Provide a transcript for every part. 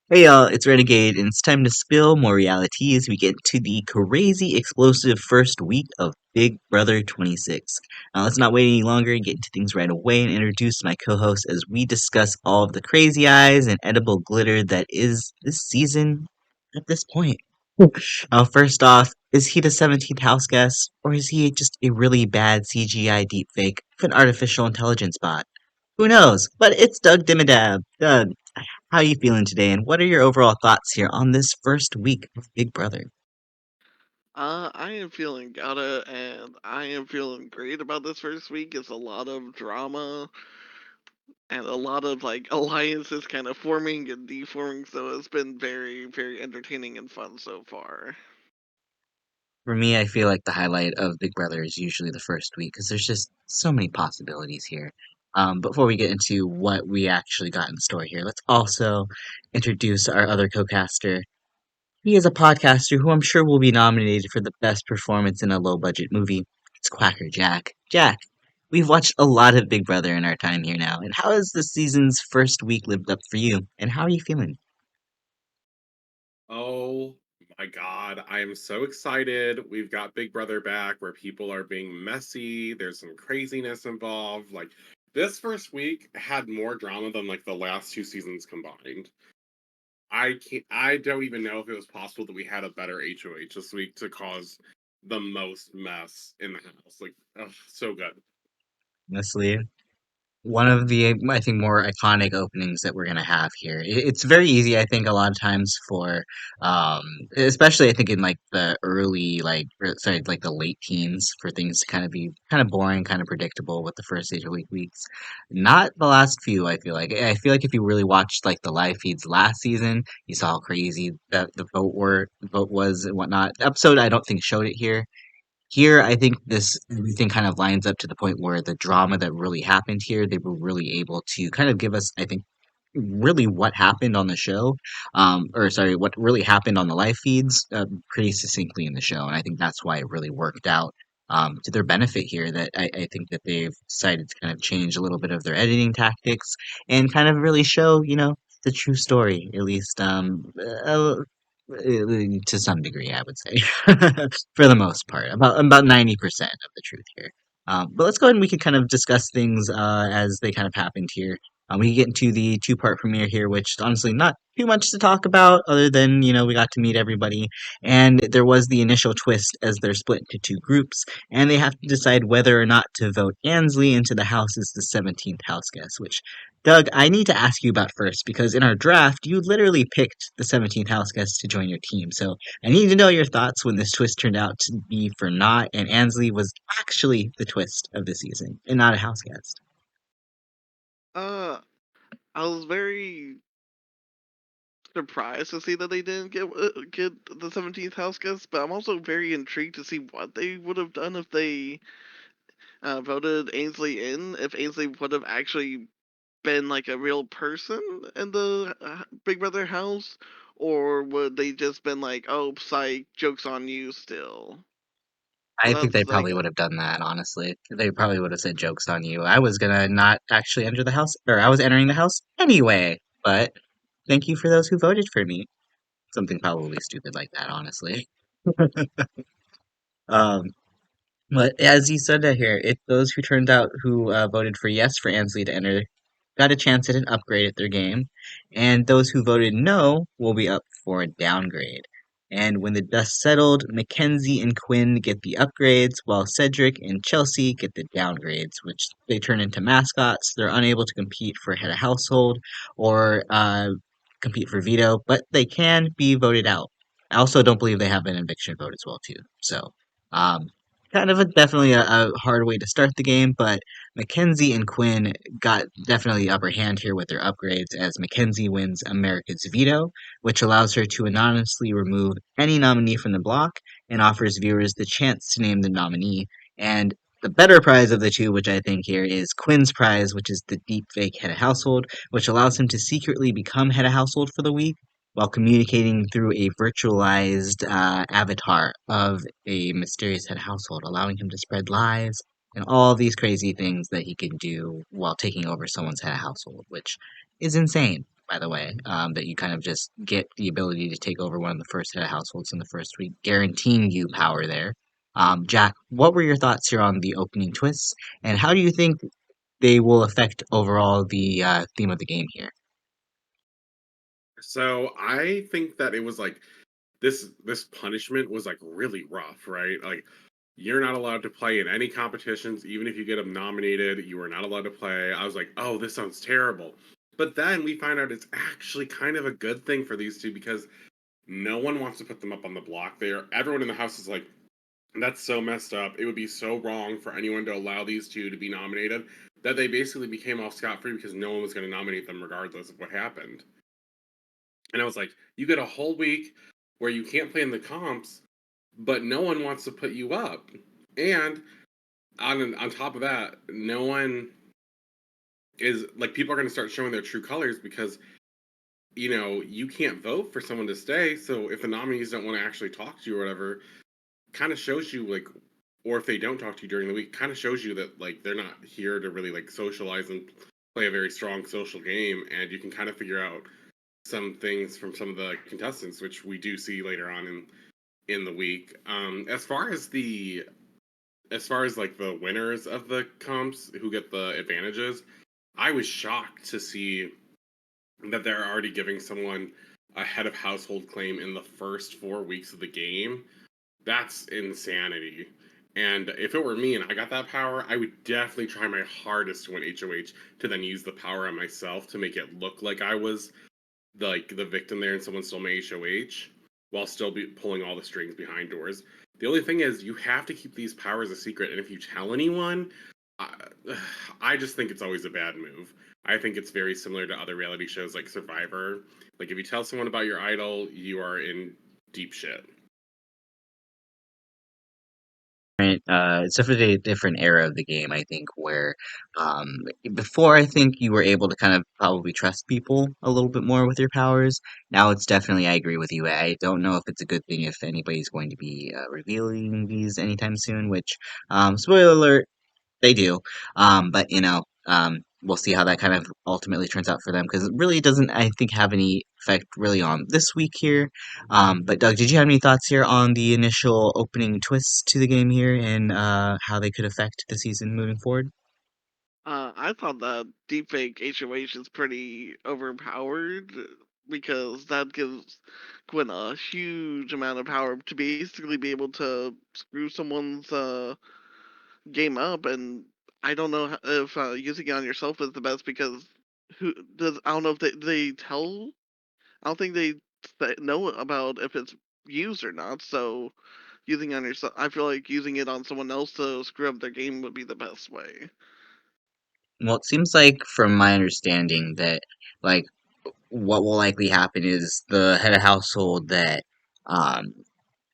Hey y'all, it's Renegayde, and it's time to spill more reality as we get to the crazy explosive first week of Big Brother 26. Now let's not wait any longer and get into things right away and introduce my co-host as we discuss all of the crazy eyes and edible glitter that is this season at this point. First off, is he the 17th house guest, or is he just a really bad CGI deepfake of an artificial intelligence bot? Who knows? But it's Doug Dimmadab. Doug, how are you feeling today, and what are your overall thoughts here on this first week of Big Brother? I am feeling gutta, and I am feeling great about this first week. It's a lot of drama and a lot of alliances kind of forming and deforming, so it's been very, very entertaining and fun so far. For me, I feel like the highlight of Big Brother is usually the first week because there's just so many possibilities here. Before we get into what we actually got in store here, let's also introduce our other co-caster. He is a podcaster who I'm sure will be nominated for the best performance in a low-budget movie. It's QuackrrJack. Jack, we've watched a lot of Big Brother in our time here now, and how has this season's first week lived up for you? And how are you feeling? Oh my God, I am so excited. We've got Big Brother back where people are being messy. There's some craziness involved. This first week had more drama than like the last two seasons combined. I don't even know if it was possible that we had a better HOH this week to cause the most mess in the house. Ugh, so good. Honestly, one of the, I think, more iconic openings that we're gonna have here. It's very easy, I think, a lot of times for, especially I think in like the early, sorry, like the late teens, for things to kind of be kind of boring, kind of predictable with the first 8 weeks. Not the last few. I feel like. I feel like if you really watched like the live feeds last season, you saw how crazy the vote was and whatnot. The episode I don't think showed it here. Here, I think this everything kind of lines up to the point where the drama that really happened here, they were really able to kind of give us, I think, really what happened on the show, or sorry, what really happened on the live feeds, pretty succinctly in the show, and I think that's why it really worked out to their benefit here. That I think that they've decided to kind of change a little bit of their editing tactics and kind of really show, the true story, at least to some degree, I would say, for the most part, about 90% of the truth here. But let's go ahead and we can kind of discuss things as they kind of happened here. We can get into the two-part premiere here, which honestly not too much to talk about, other than we got to meet everybody, and there was the initial twist as they're split into two groups, and they have to decide whether or not to vote Ansley into the house as the 17th house guest, which Doug, I need to ask you about first because in our draft, you literally picked the 17th house guest to join your team. So I need to know your thoughts when this twist turned out to be for naught, and Ansley was actually the twist of the season and not a house guest. Uh, I was very surprised to see that they didn't get the 17th house guest, but I'm also very intrigued to see what they would have done if they voted Ainsley in. If Ainsley would have actually been like a real person in the Big Brother house, or would they just been like, "Oh, psych, jokes on you still"? So I think they that's like, probably would have done that, honestly. They probably would have said jokes on you. I was gonna not actually enter the house, or I was entering the house anyway, but thank you for those who voted for me. Something probably stupid like that, honestly. Um, but as you said that here, it those who turned out who voted for yes for Ansley to enter got a chance at an upgrade at their game, and those who voted no will be up for a downgrade. And when the dust settled, Mackenzie and Quinn get the upgrades, while Cedric and Chelsea get the downgrades, which they turn into mascots. They're unable to compete for head of household or compete for veto, but they can be voted out. I also don't believe they have an eviction vote as well, too. So, um, kind of definitely a hard way to start the game, but Mackenzie and Quinn got definitely the upper hand here with their upgrades as Mackenzie wins America's Veto, which allows her to anonymously remove any nominee from the block and offers viewers the chance to name the nominee. And the better prize of the two, which I think here is Quinn's prize, which is the deepfake head of household, which allows him to secretly become head of household for the week while communicating through a virtualized avatar of a mysterious head of household, allowing him to spread lies and all these crazy things that he can do while taking over someone's head of household, which is insane. by the way, that you kind of just get the ability to take over one of the first head of households in the first week, guaranteeing you power there. Jack, what were your thoughts here on the opening twists, and how do you think they will affect overall the theme of the game here? So I think that it was like this punishment was like really rough, right? Like you're not allowed to play in any competitions, even if you get them nominated. You are not allowed to play. I was like, oh, this sounds terrible. But then we find out it's actually kind of a good thing for these two because no one wants to put them up on the block. There, everyone in the house is like, that's so messed up. It would be so wrong for anyone to allow these two to be nominated that they basically became off scot free because no one was going to nominate them regardless of what happened. And I was like, you get a whole week where you can't play in the comps, but no one wants to put you up. And on top of that, no one is like people are going to start showing their true colors because you can't vote for someone to stay. So if the nominees don't want to actually talk to you or whatever, kind of shows you like, or if they don't talk to you during the week, kind of shows you that like they're not here to really like socialize and play a very strong social game, and you can kind of figure out some things from some of the contestants, which we do see later on in the week. As far as like the winners of the comps who get the advantages, I was shocked to see that they're already giving someone a head of household claim in the first 4 weeks of the game. That's insanity. And if it were me and I got that power, I would definitely try my hardest to win HOH to then use the power on myself to make it look like I was the victim there and someone stole my HOH while still be pulling all the strings behind doors. The only thing is you have to keep these powers a secret, and if you tell anyone, I, I just think it's always a bad move. I think it's very similar to other reality shows like Survivor. Like if you tell someone about your idol, you are in deep shit. Right, it's definitely a different era of the game, I think, where um, before I think you were able to kind of probably trust people a little bit more with your powers. Now it's definitely, I agree with you. I don't know if it's a good thing if anybody's going to be revealing these anytime soon, which, spoiler alert, they do. But we'll see how that kind of ultimately turns out for them because it really doesn't, I think, have any effect really on this week here. But Doug, did you have any thoughts here on the initial opening twists to the game here and how they could affect the season moving forward? I thought that deepfake HOH is pretty overpowered because that gives Gwen a huge amount of power to basically be able to screw someone's game up, and I don't know if using it on yourself is the best because who does I don't know if they tell I don't think they know about if it's used or not. So using it on yourself, I feel like using it on someone else to screw up their game would be the best way. Well, it seems like, from my understanding, that like what will likely happen is the head of household that um,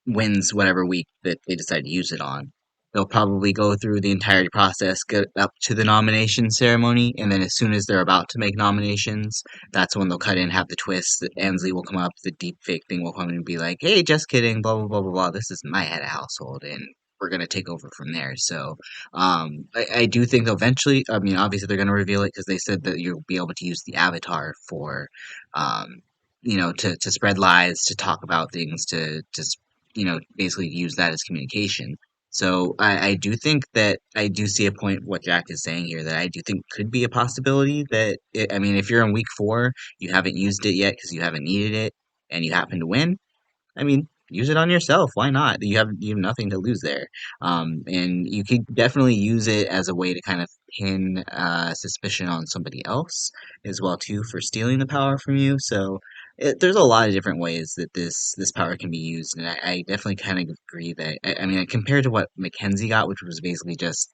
wins whatever week that they decide to use it on. They'll probably go through the entire process, get up to the nomination ceremony, and then as soon as they're about to make nominations, that's when they'll cut in, have the twist. That Ansley will come up, the deep fake thing will come in and be like, "Hey, just kidding, blah blah blah blah blah. This is my head of household, and we're gonna take over from there." So, I do think eventually, I mean, obviously they're gonna reveal it because they said that you'll be able to use the avatar for, um, to spread lies, to talk about things, to basically use that as communication. So I do think that I do see a point what Jack is saying here that I do think could be a possibility that I mean, if you're in week 4, you haven't used it yet because you haven't needed it, and you happen to win, I mean, use it on yourself. Why not? You have nothing to lose there. And you could definitely use it as a way to kind of pin suspicion on somebody else as well too for stealing the power from you. So there's a lot of different ways that this power can be used, and I definitely kind of agree that I mean compared to what Mackenzie got, which was basically just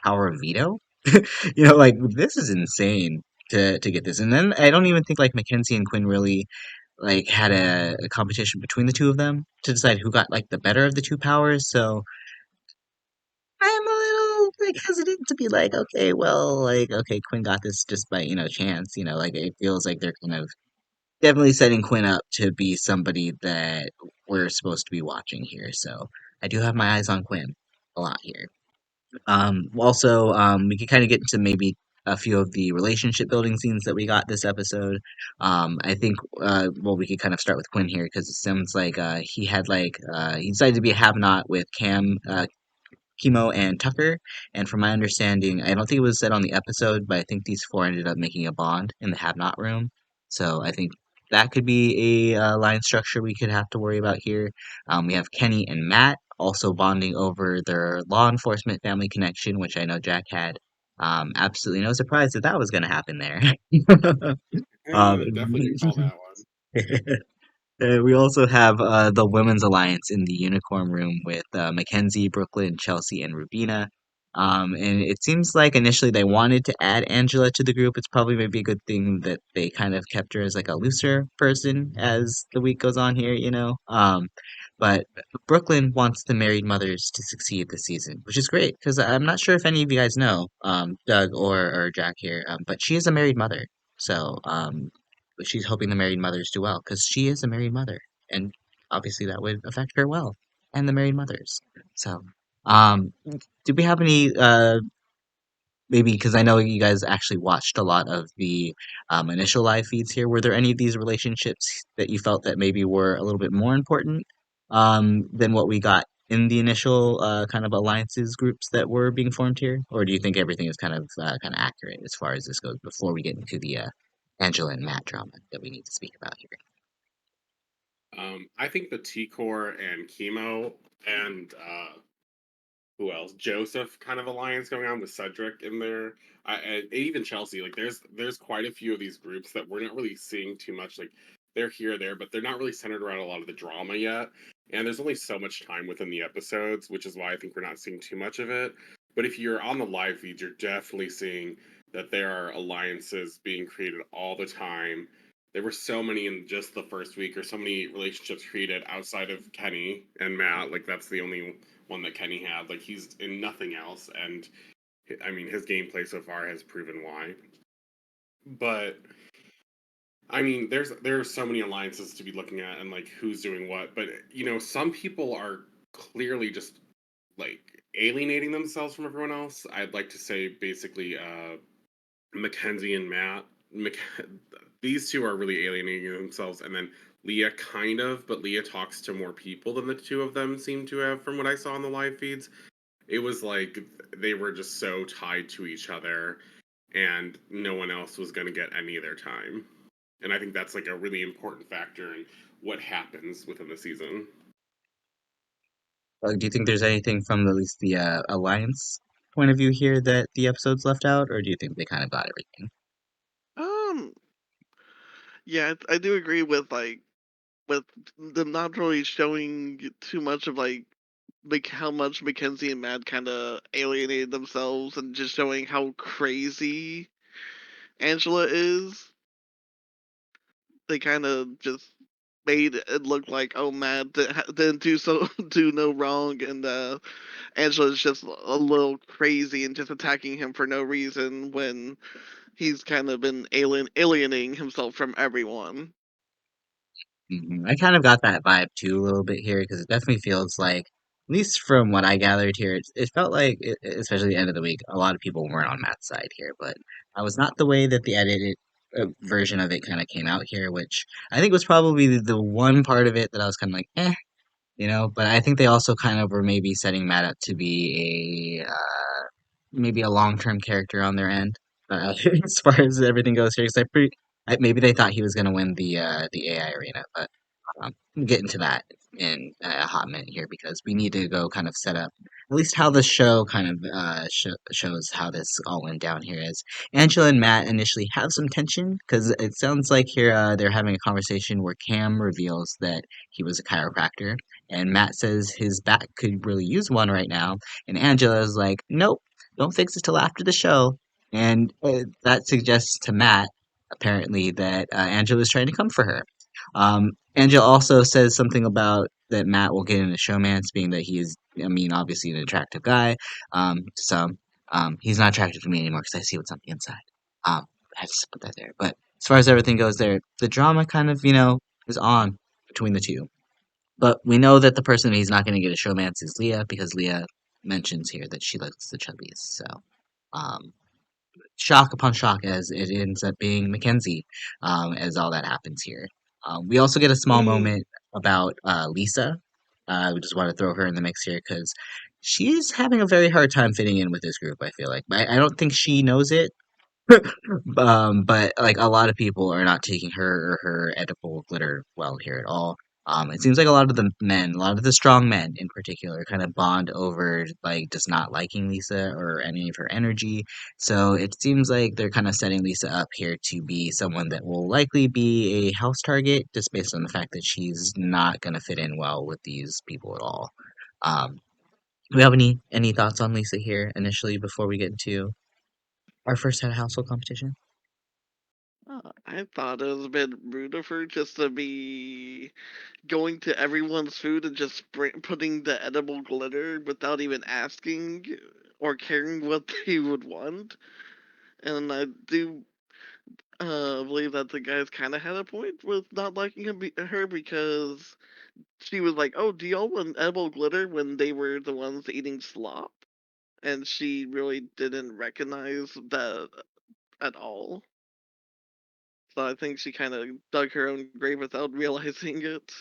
power of veto. Like this is insane to get this, and then I don't even think like Mackenzie and Quinn really like had a competition between the two of them to decide who got like the better of the two powers. So I'm a little like hesitant to be like, okay, well, like okay, Quinn got this just by chance. Like it feels like they're kind of definitely setting Quinn up to be somebody that we're supposed to be watching here. So I do have my eyes on Quinn a lot here. Also, we could kind of get into maybe a few of the relationship building scenes that we got this episode. I think well, we could kind of start with Quinn here because it sounds like he decided to be a have-not with Chemo and Tucker. And from my understanding, I don't think it was said on the episode, but I think these four ended up making a bond in the have not room. So I think that could be a line structure we could have to worry about here. We have Kenny and Matt also bonding over their law enforcement family connection, which I know Jack had. Absolutely no surprise that that was going to happen there. um, Definitely didn't call that one. We also have the Women's Alliance in the Unicorn Room with Mackenzie, Brooklyn, Chelsea, and Rubina. And it seems like initially they wanted to add Angela to the group. It's probably maybe a good thing that they kind of kept her as like a looser person as the week goes on here, you know. But Brooklyn wants the married mothers to succeed this season, which is great because I'm not sure if any of you guys know, Doug or Jack here, but she is a married mother. So but she's hoping the married mothers do well because she is a married mother, and obviously that would affect her well and the married mothers. So, um, did we have any maybe because I know you guys actually watched a lot of the initial live feeds here. Were there any of these relationships that you felt that maybe were a little bit more important than what we got in the initial kind of alliances groups that were being formed here, or do you think everything is kind of accurate as far as this goes before we get into the Angela and Matt drama that we need to speak about here? I think the T Core and Chemo and who else? Joseph kind of alliance going on with Cedric in there. And even Chelsea. Like there's quite a few of these groups that we're not really seeing too much. Like they're here or there, but they're not really centered around a lot of the drama yet. And there's only so much time within the episodes, which is why I think we're not seeing too much of it. But if you're on the live feeds, you're definitely seeing that there are alliances being created all the time. There were so many in just the first week, or so many relationships created outside of Kenny and Matt. Like that's the only one that Kenny had. Like he's in nothing else, and I mean his gameplay so far has proven why. But I mean, there are so many alliances to be looking at, and like who's doing what. But some people are clearly just like alienating themselves from everyone else. I'd like to say basically Mackenzie and Matt. These two are really alienating themselves, and then Leah kind of, but Leah talks to more people than the two of them seem to have, from what I saw on the live feeds. It was like they were just so tied to each other, and no one else was going to get any of their time. And I think that's like a really important factor in what happens within the season. Do you think there's anything from at least the Alliance point of view here that the episodes left out, or do you think they kind of got everything? Um, yeah, I do agree with with them not really showing too much of like how much Mackenzie and Matt kind of alienated themselves, and just showing how crazy Angela is. They kind of just made it look like, oh, Matt didn't do no wrong, and Angela's just a little crazy and just attacking him for no reason when he's kind of been alienating himself from everyone. I kind of got that vibe too a little bit here because it definitely feels like, at least from what I gathered here, it felt like, especially the end of the week, a lot of people weren't on Matt's side here, but I was not the way that the edited version of it kind of came out here, which I think was probably the one part of it that I was kind of like, eh, you know, but I think they also kind of were maybe setting Matt up to be maybe a long-term character on their end as far as everything goes here. Because maybe they thought he was going to win the AI arena, but we'll get into that in a hot minute here because we need to go kind of set up at least how the show kind of shows how this all went down here. Is Angela and Matt initially have some tension because it sounds like here they're having a conversation where Cam reveals that he was a chiropractor, and Matt says his back could really use one right now, and Angela is like, "Nope, don't fix it till after the show." And that suggests to Matt, apparently, that Angela is trying to come for her. Angela also says something about that Matt will get into showmance, being that he is, I mean, obviously an attractive guy. To some, he's not attractive to me anymore because I see what's on the inside. I have to put that there. But as far as everything goes there, the drama kind of, is on between the two. But we know that the person he's not going to get a showmance is Leah because Leah mentions here that she likes the chubbies. So, um, shock upon shock as it ends up being Mackenzie, as all that happens here. We also get a small Mm, moment about Lisa. We just want to throw her in the mix here because she's having a very hard time fitting in with this group. I feel like I don't think she knows it, but like a lot of people are not taking her or her edible glitter well here at all. It seems like a lot of the men, a lot of the strong men in particular, kind of bond over like just not liking Lisa or any of her energy. So it seems like they're kind of setting Lisa up here to be someone that will likely be a house target, just based on the fact that she's not going to fit in well with these people at all. Um, do we have any thoughts on Lisa here initially before we get into our first head of household competition? I thought it was a bit rude of her just to be going to everyone's food and just putting the edible glitter without even asking or caring what they would want. And I do believe that the guys kind of had a point with not liking her because she was like, "Oh, do y'all want edible glitter?" when they were the ones eating slop, and she really didn't recognize that at all. So I think she kind of dug her own grave without realizing it.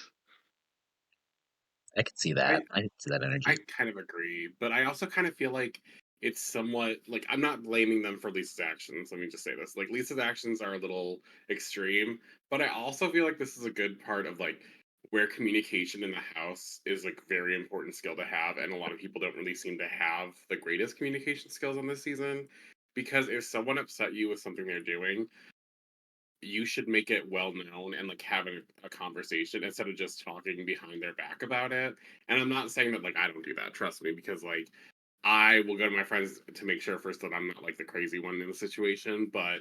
I could see that. I I could see that I energy. kind of agree, but I also kind of feel like it's somewhat like I'm not blaming them for Lisa's actions. Let me just say this. Like Lisa's actions are a little extreme, but I also feel like this is a good part of like where communication in the house is like very important skill to have, and a lot of people don't really seem to have the greatest communication skills on this season. Because if someone upset you with something they're doing, you should make it well known and like have a conversation instead of just talking behind their back about it. And I'm not saying that like I don't do that, trust me, because like I will go to my friends to make sure first that I'm not like the crazy one in the situation. But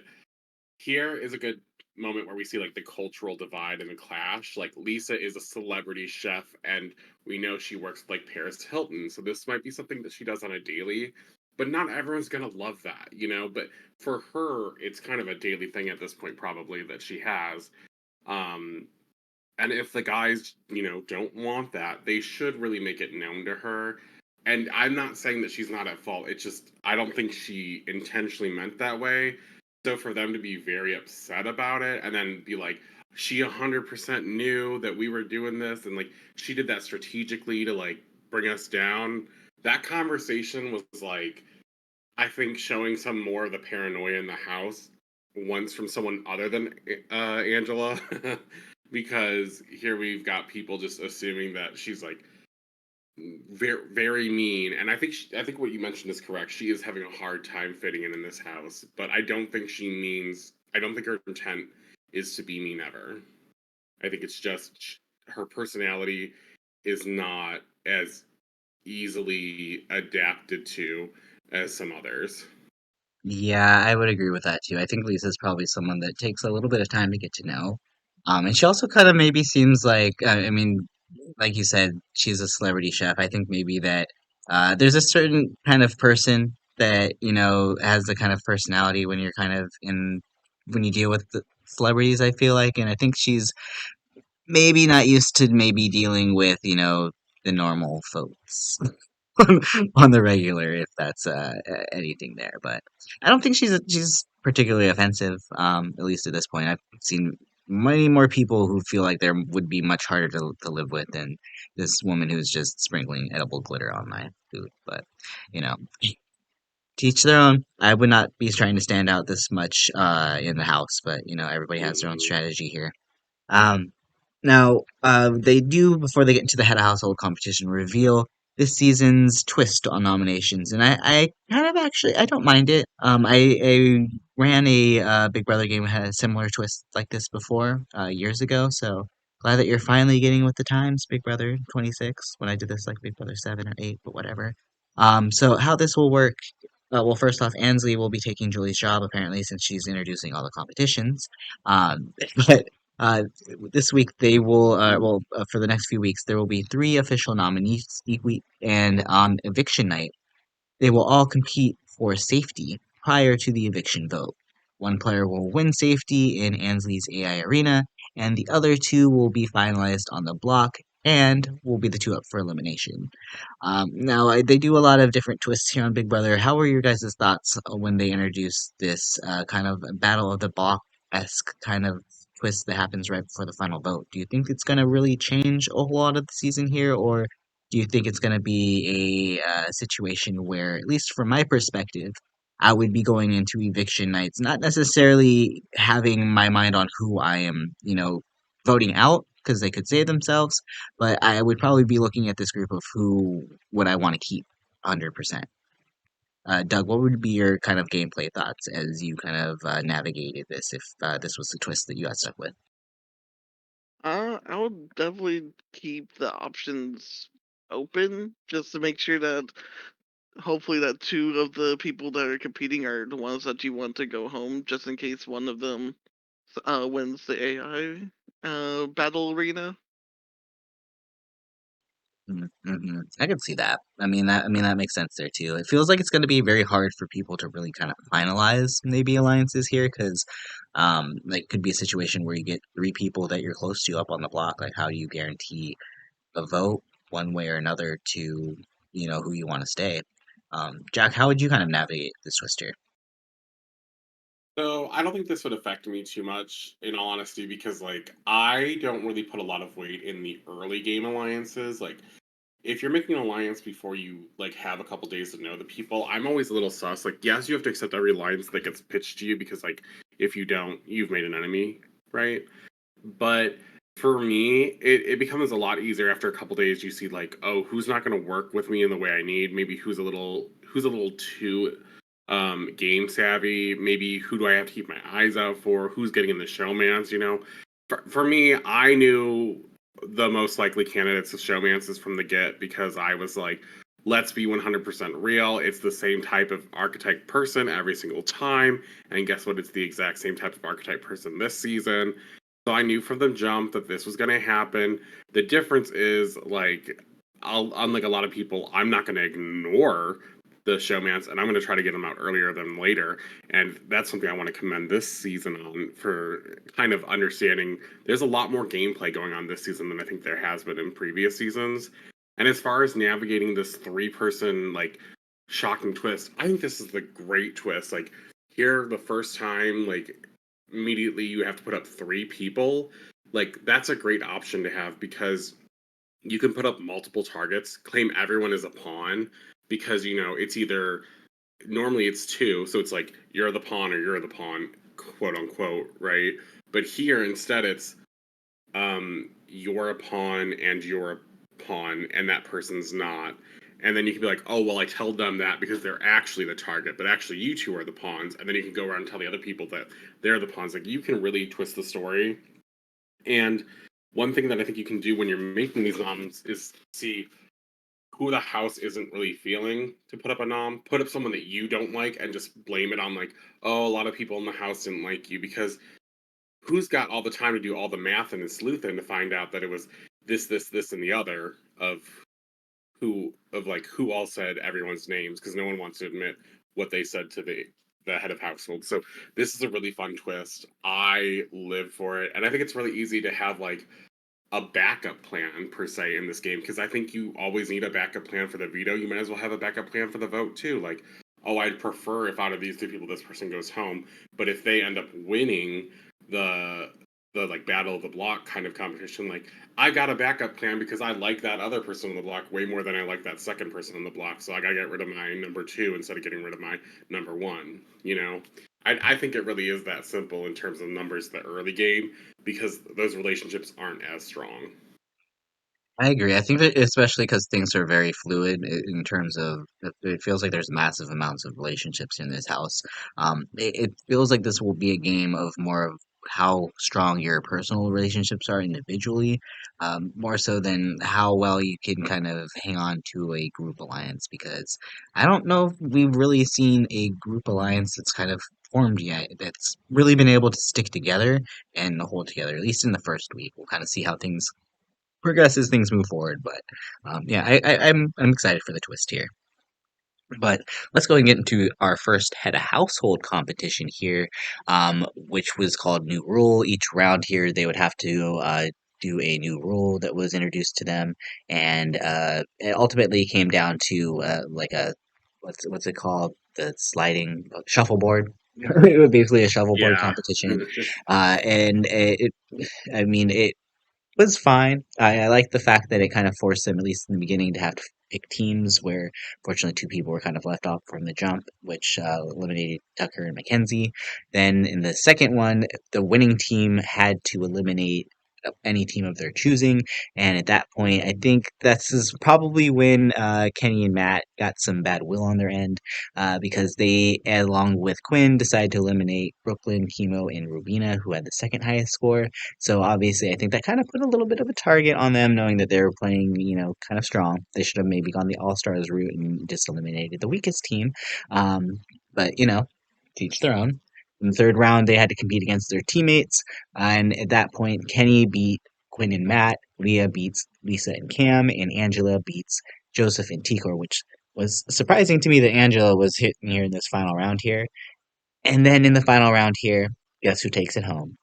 here is a good moment where we see like the cultural divide and the clash. Like Lisa is a celebrity chef, and we know she works with, like Paris Hilton, so this might be something that she does on a daily. But not everyone's gonna love that, you know. But for her, it's kind of a daily thing at this point, probably that she has. Um, and if the guys, you know, don't want that, they should really make it known to her. And I'm not saying that she's not at fault. It's just I don't think she intentionally meant that way. So for them to be very upset about it and then be like, she 100% knew that we were doing this and like she did that strategically to like bring us down. That conversation was like I think showing some more of the paranoia in the house once from someone other than Angela, because here we've got people just assuming that she's like very mean, and I think what you mentioned is correct. She is having a hard time fitting in this house, but I don't think she means. I don't think her intent is to be mean ever. I think it's just her personality is not as easily adapted to as some others. Yeah, I would agree with that too. I think Lisa's probably someone that takes a little bit of time to get to know. And she also kind of maybe seems like, I mean, like you said, she's a celebrity chef. I think maybe that there's a certain kind of person that, you know, has the kind of personality when you're kind of when you deal with the celebrities, I feel like. And I think she's maybe not used to maybe dealing with, you know, the normal folks on the regular, if that's anything there. But I don't think she's particularly offensive. At least at this point, I've seen many more people who feel like there would be much harder to live with than this woman who's just sprinkling edible glitter on my food. But you know, teach their own. I would not be trying to stand out this much in the house, but you know, everybody has their own Mm-mm. strategy here. Um, Now, they do, before they get into the head of household competition, reveal this season's twist on nominations, and I kind of actually I don't mind it. I ran a Big Brother game that had a similar twist like this before years ago, so glad that you're finally getting with the times, Big Brother 26. When I did this like Big Brother 7 or 8, but whatever. So how this will work? Well, first off, Ansley will be taking Julie's job apparently since she's introducing all the competitions. But this week they will for the next few weeks there will be three official nominees each week, and on eviction night they will all compete for safety prior to the eviction vote. One player will win safety in Ansley's AI arena, and the other two will be finalized on the block and will be the two up for elimination. Now, they do a lot of different twists here on Big Brother. How were your guys' thoughts when they introduced this kind of battle of the block-esque kind of twist that happens right before the final vote? Do you think it's going to really change a whole lot of the season here, or do you think it's going to be a situation where, at least from my perspective, I would be going into eviction nights, not necessarily having my mind on who I am, voting out, because they could save themselves, but I would probably be looking at this group of who would I want to keep 100%. Doug, what would be your kind of gameplay thoughts as you kind of navigated this if this was the twist that you got stuck with? I would definitely keep the options open just to make sure that hopefully that two of the people that are competing are the ones that you want to go home, just in case one of them wins the AI battle arena. Mm-hmm. I can see that. I mean that makes sense there too. It feels like it's going to be very hard for people to really kind of finalize maybe alliances here because like could be a situation where you get three people that you're close to up on the block. Like how do you guarantee a vote one way or another to who you want to stay? Jack, how would you kind of navigate this twist here? So I don't think this would affect me too much, in all honesty, because like I don't really put a lot of weight in the early game alliances. Like if you're making an alliance before you like have a couple days to know the people, I'm always a little sus. Like yes, you have to accept every alliance that gets pitched to you because like if you don't, you've made an enemy, right? But for me, it becomes a lot easier after a couple days. You see like, oh, who's not going to work with me in the way I need? Maybe who's a little too game savvy. Maybe who do I have to keep my eyes out for? Who's getting in the showmance? For me, I knew the most likely candidates of showmances from the get because I was like, let's be 100% real. It's the same type of archetype person every single time. And guess what? It's the exact same type of archetype person this season. So I knew from the jump that this was going to happen. The difference is, like, unlike a lot of people, I'm not going to ignore the showmance and I'm going to try to get them out earlier than later. And that's something I want to commend this season on for kind of understanding there's a lot more gameplay going on this season than I think there has been in previous seasons. And as far as navigating this three-person, like, shocking twist, I think this is the great twist. Like, here, the first time, like, immediately you have to put up three people, like that's a great option to have because you can put up multiple targets, claim everyone as a pawn because it's either normally it's two, so it's like you're the pawn or you're the pawn, quote unquote, right? But here instead it's you're a pawn and you're a pawn and that person's not. And then you can be like, oh, well, I tell them that because they're actually the target, but actually you two are the pawns. And then you can go around and tell the other people that they're the pawns. Like, you can really twist the story. And one thing that I think you can do when you're making these noms is see who the house isn't really feeling to put up a nom. Put up someone that you don't like and just blame it on, like, oh, a lot of people in the house didn't like you because who's got all the time to do all the math and the sleuthing to find out that it was this, and the other of who all said everyone's names because no one wants to admit what they said to the head of household. So this is a really fun twist. I live for it, and I think it's really easy to have like a backup plan per se in this game because I think you always need a backup plan for the veto. You might as well have a backup plan for the vote too. Like, oh, I'd prefer if out of these two people this person goes home, but if they end up winning the the like battle of the block kind of competition, like I got a backup plan because I like that other person on the block way more than I like that second person on the block. So I gotta get rid of my number two instead of getting rid of my number one. I think it really is that simple in terms of numbers the early game because those relationships aren't as strong. I agree. I think that especially because things are very fluid in terms of it feels like there's massive amounts of relationships in this house. It feels like this will be a game of more of how strong your personal relationships are individually, more so than how well you can kind of hang on to a group alliance. Because I don't know if we've really seen a group alliance that's kind of formed yet that's really been able to stick together and hold together, at least in the first week. We'll kind of see how things progress as things move forward. But yeah, I'm excited for the twist here. But let's go and get into our first head of household competition here, which was called New Rule. Each round here, they would have to do a new rule that was introduced to them, and it ultimately came down to like a what's it called? The sliding shuffleboard. It was basically a shuffleboard Yeah. competition, and I mean, it was fine. I like the fact that it kind of forced them, at least in the beginning, to have to pick teams where, fortunately, two people were kind of left off from the jump, which eliminated Tucker and Mackenzie. Then in the second one, the winning team had to eliminate any team of their choosing. And at that point, I think this is probably when Kenny and Matt got some bad will on their end because they, along with Quinn, decided to eliminate Brooklyn, Chemo, and Rubina, who had the second highest score. So obviously, I think that kind of put a little bit of a target on them, knowing that they were playing, kind of strong. They should have maybe gone the All Stars route and just eliminated the weakest team. But teach their own. In the third round, they had to compete against their teammates, and at that point, Kenny beat Quinn and Matt, Leah beats Lisa and Cam, and Angela beats Joseph and Tikor, which was surprising to me that Angela was hitting here in this final round here. And then in the final round here, guess who takes it home?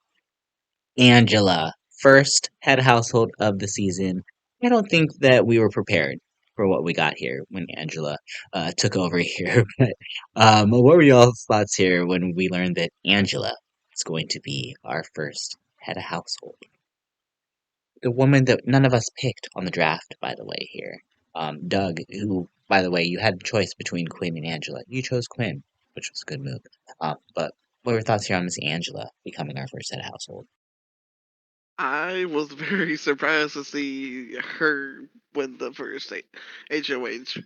Angela, first head household of the season. I don't think that we were prepared for what we got here when Angela took over here. But what were y'all's thoughts here when we learned that Angela is going to be our first head of household? The woman that none of us picked on the draft, by the way, here. Doug, who, by the way, you had a choice between Quinn and Angela. You chose Quinn, which was a good move. But what were your thoughts here on Miss Angela becoming our first head of household? I was very surprised to see her win the first HOH,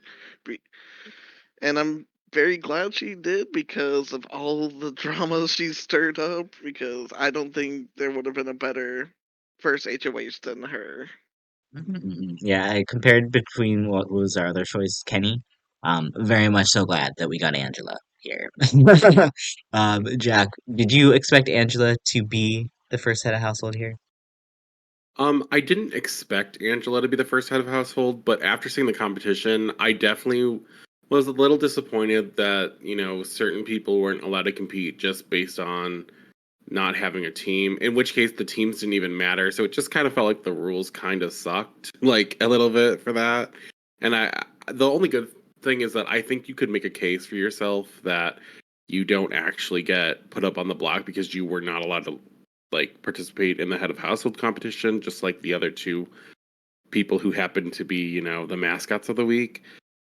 and I'm very glad she did because of all the drama she stirred up. Because I don't think there would have been a better first HOH than her. Yeah, I compared between what was our other choice, Kenny. Very much so glad that we got Angela here. Jack, did you expect Angela to be the first head of household here? I didn't expect Angela to be the first head of household, but after seeing the competition, I definitely was a little disappointed that, certain people weren't allowed to compete just based on not having a team, in which case the teams didn't even matter. So it just kind of felt like the rules kind of sucked, like a little bit for that. And the only good thing is that I think you could make a case for yourself that you don't actually get put up on the block because you were not allowed to like participate in the head of household competition, just like the other two people who happen to be, the mascots of the week.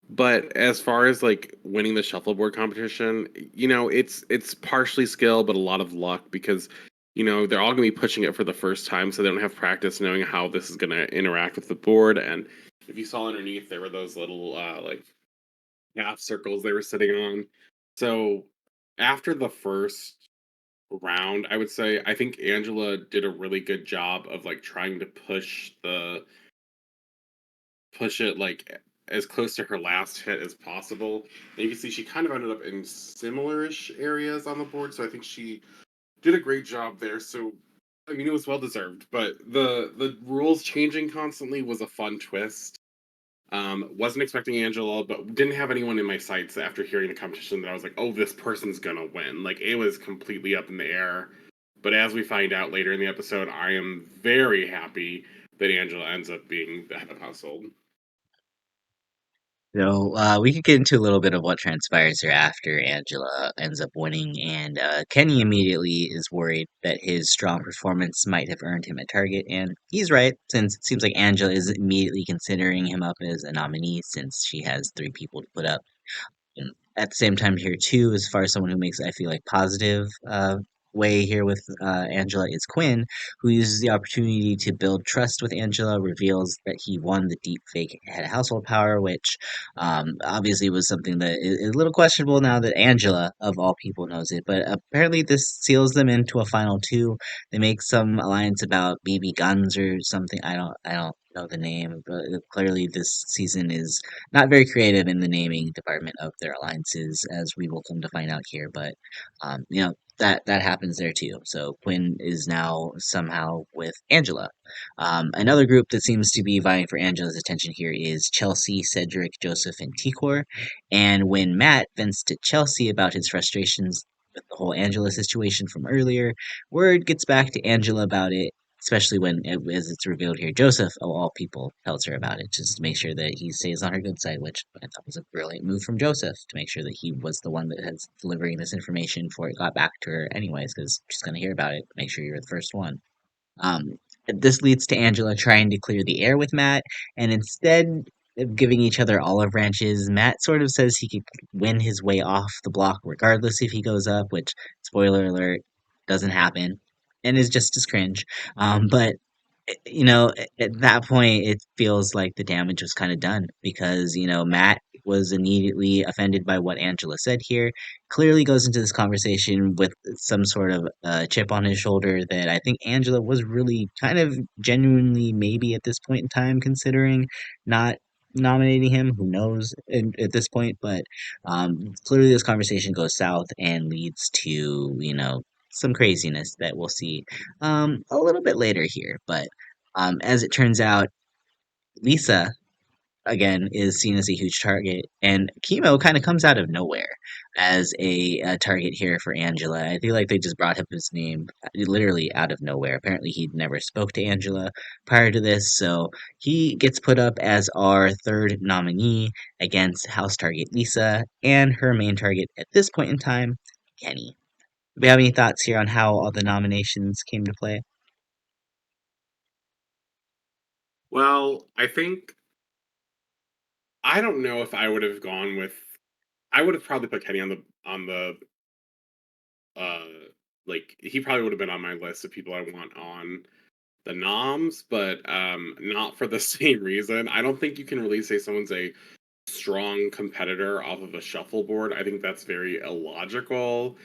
But as far as like winning the shuffleboard competition, it's partially skill, but a lot of luck because they're all gonna be pushing it for the first time, so they don't have practice knowing how this is gonna interact with the board. And if you saw underneath, there were those little like half circles they were sitting on. So after the first round, I would say I think Angela did a really good job of like trying to push it like as close to her last hit as possible. And you can see she kind of ended up in similar-ish areas on the board, so I think she did a great job there. So I mean, it was well deserved, but the rules changing constantly was a fun twist. Wasn't expecting Angela, but didn't have anyone in my sights after hearing the competition that I was like, oh, this person's gonna win. Like it was completely up in the air. But as we find out later in the episode, I am very happy that Angela ends up being the head of household. So we could get into a little bit of what transpires here after Angela ends up winning, and Kenny immediately is worried that his strong performance might have earned him a target, and he's right, since it seems like Angela is immediately considering him up as a nominee since she has three people to put up. And at the same time here too, as far as someone who makes I feel like positive way here with Angela is Quinn, who uses the opportunity to build trust with Angela, reveals that he won the deep fake head of household power, which obviously was something that is a little questionable now that Angela of all people knows it. But apparently this seals them into a final two. They make some alliance about BB guns or something. I don't know the name, but clearly this season is not very creative in the naming department of their alliances, as we will come to find out here. But that happens there too. So Quinn is now somehow with Angela. Another group that seems to be vying for Angela's attention here is Chelsea, Cedric, Joseph, and Tikor. And when Matt vents to Chelsea about his frustrations with the whole Angela situation from earlier, word gets back to Angela about it. especially when, as it's revealed here, Joseph, of all people, tells her about it just to make sure that he stays on her good side, which I thought was a brilliant move from Joseph to make sure that he was the one that has delivering this information before it got back to her, anyways, because she's going to hear about it. Make sure you're the first one. Um, this leads to Angela trying to clear the air with Matt, and instead of giving each other olive branches, Matt sort of says he could win his way off the block regardless if he goes up, which, spoiler alert, doesn't happen, and is just as cringe. But at that point, it feels like the damage was kind of done because, Matt was immediately offended by what Angela said here. Clearly goes into this conversation with some sort of chip on his shoulder that I think Angela was really kind of genuinely, maybe at this point in time, considering not nominating him. Who knows at this point? But clearly, this conversation goes south and leads to, some craziness that we'll see a little bit later here. But as it turns out, Lisa, again, is seen as a huge target, and Chemo kind of comes out of nowhere as a target here for Angela. I feel like they just brought up his name literally out of nowhere. Apparently, he'd never spoke to Angela prior to this, so he gets put up as our third nominee against house target Lisa and her main target at this point in time, Kenny. Do we have any thoughts here on how all the nominations came to play? Well, I think I don't know if I would have gone with. I would have probably put Kenny on the uh like he probably would have been on my list of people I want on the noms, but not for the same reason. I don't think you can really say someone's a strong competitor off of a shuffleboard. I think that's very illogical.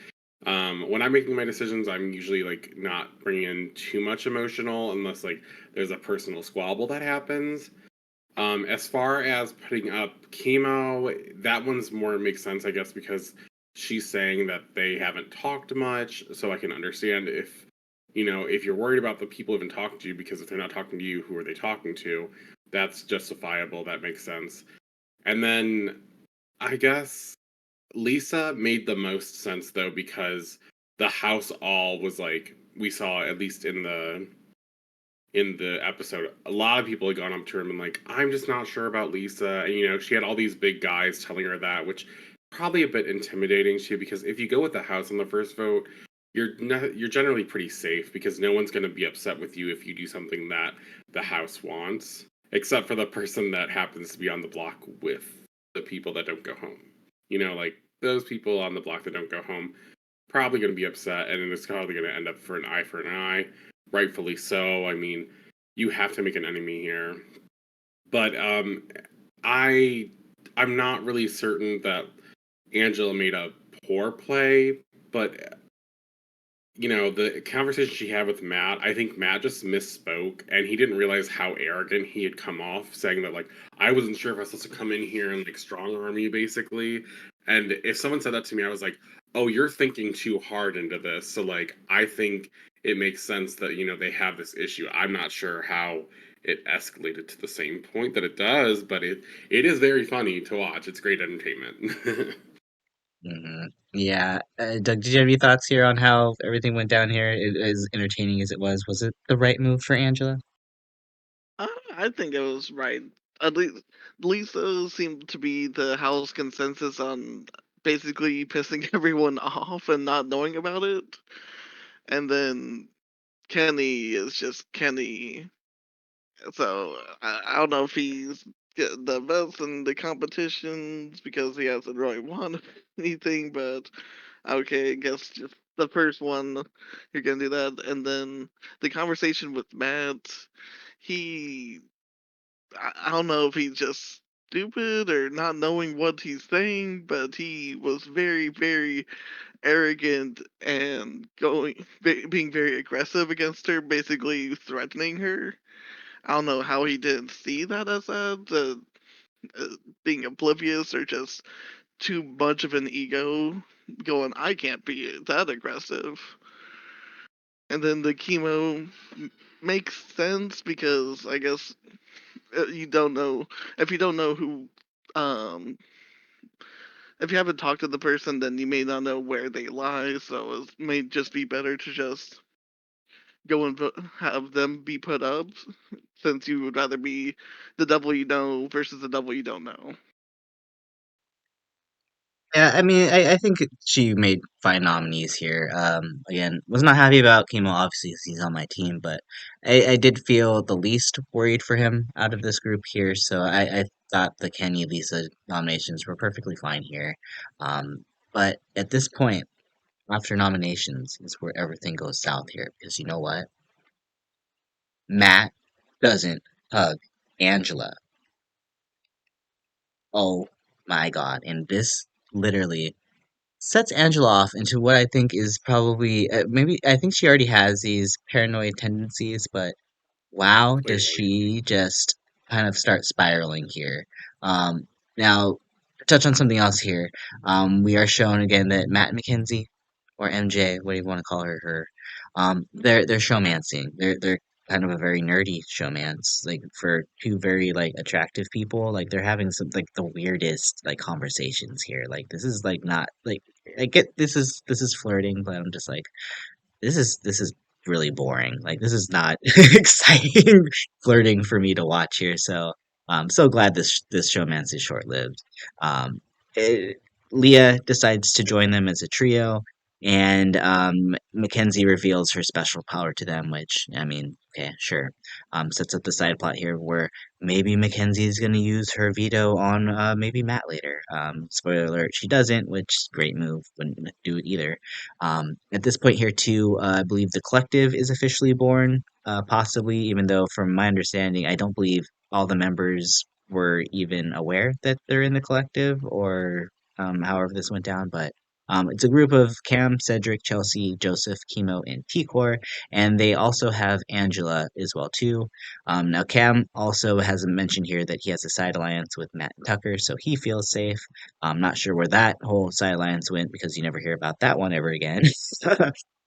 When I'm making my decisions, I'm usually like not bringing in too much emotional unless like there's a personal squabble that happens. As far as putting up chemo, that one's more makes sense, I guess, because she's saying that they haven't talked much, so I can understand if if you're worried about the people who haven't talked to you, because if they're not talking to you, who are they talking to? That's justifiable. That makes sense. And then I guess Lisa made the most sense though because the house all was like we saw at least in the episode, a lot of people had gone up to her and been like, "I'm just not sure about Lisa," and she had all these big guys telling her that, which probably a bit intimidating too. Because if you go with the house on the first vote, you're generally pretty safe because no one's going to be upset with you if you do something that the house wants, except for the person that happens to be on the block with the people that don't go home. Like those people on the block that don't go home probably going to be upset, and then it's probably going to end up for an eye for an eye, rightfully so. I mean, you have to make an enemy here, but I I'm not really certain that Angela made a poor play, but the conversation she had with Matt, I think Matt just misspoke and he didn't realize how arrogant he had come off, saying that like I wasn't sure if I was supposed to come in here and like strong arm you basically. And if someone said that to me, I was like, "Oh, you're thinking too hard into this." So like I think it makes sense that they have this issue. I'm not sure how it escalated to the same point that it does, but it is very funny to watch. It's great entertainment. Yeah. Doug, did you have any thoughts here on how everything went down here? As entertaining as it was it the right move for Angela? I think it was right. At least Lisa seemed to be the house consensus on basically pissing everyone off and not knowing about it. And then Kenny is just Kenny. So I don't know if he's getting the best in the competitions because he hasn't really won anything, but okay, I guess just the first one you're gonna do that. And then the conversation with Matt, he I don't know if he's just stupid or not knowing what he's saying, but he was very, very arrogant and being very aggressive against her, basically threatening her. I don't know how he didn't see that as being oblivious or just too much of an ego. Going, I can't be that aggressive. And then the chemo makes sense because I guess you don't know if you don't know who um if you haven't talked to the person then you may not know where they lie, so it may just be better to just go and have them be put up, since you would rather be the devil you know versus the devil you don't know. Yeah, I mean, I think she made fine nominees here. Again, was not happy about Chemo, obviously, 'cause he's on my team, but I did feel the least worried for him out of this group here. So I thought the Kenny Lisa nominations were perfectly fine here. But at this point, after nominations, is where everything goes south here. Because you know what? Matt doesn't hug Angela. Oh my God. And this literally sets Angela off into what I think is probably maybe I think she already has these paranoid tendencies, but wow, does Clearly. she just kind of start spiraling here? Now, to touch on something else here. We are shown again that Matt McKenzie or MJ, what do you want to call her? They're showmancing. They're kind of a very nerdy showmance. Like for two very like attractive people, like they're having some like the weirdest like conversations here. Like this is like not like I get this is flirting, but I'm just like this is really boring. Like this is not exciting flirting for me to watch here. So I'm so glad this showmance is short lived. Um, it, Leah decides to join them as a trio, and Mackenzie reveals her special power to them, which I mean, okay, sure. Sets up the side plot here where maybe Mackenzie is going to use her veto on maybe Matt later. Spoiler alert, she doesn't, which great move. Wouldn't do it either. At this point here, too, I believe the collective is officially born, possibly, even though, from my understanding, I don't believe all the members were even aware that they're in the collective or however this went down. But it's a group of Cam, Cedric, Chelsea, Joseph, Chemo, and T-Core, and they also have Angela as well, too. Now, Cam also has mentioned here that he has a side alliance with Matt and Tucker, so he feels safe. I'm not sure where that whole side alliance went because you never hear about that one ever again.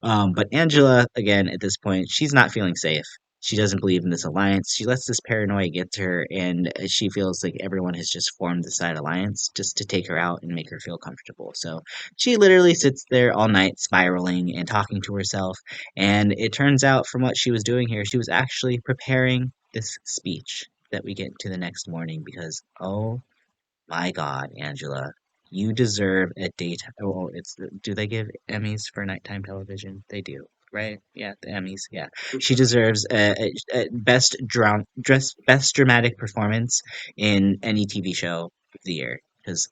But Angela, again, at this point, she's not feeling safe. She doesn't believe in this alliance. She lets this paranoia get to her, and she feels like everyone has just formed the side alliance just to take her out and make her feel comfortable. So she literally sits there all night spiraling and talking to herself. And it turns out, from what she was doing here, she was actually preparing this speech that we get to the next morning because, oh my God, Angela, you deserve a daytime. Oh, it's do they give Emmys for nighttime television? They do, right? Yeah, the Emmys. Yeah, she deserves a best dramatic performance in any TV show of the year. Because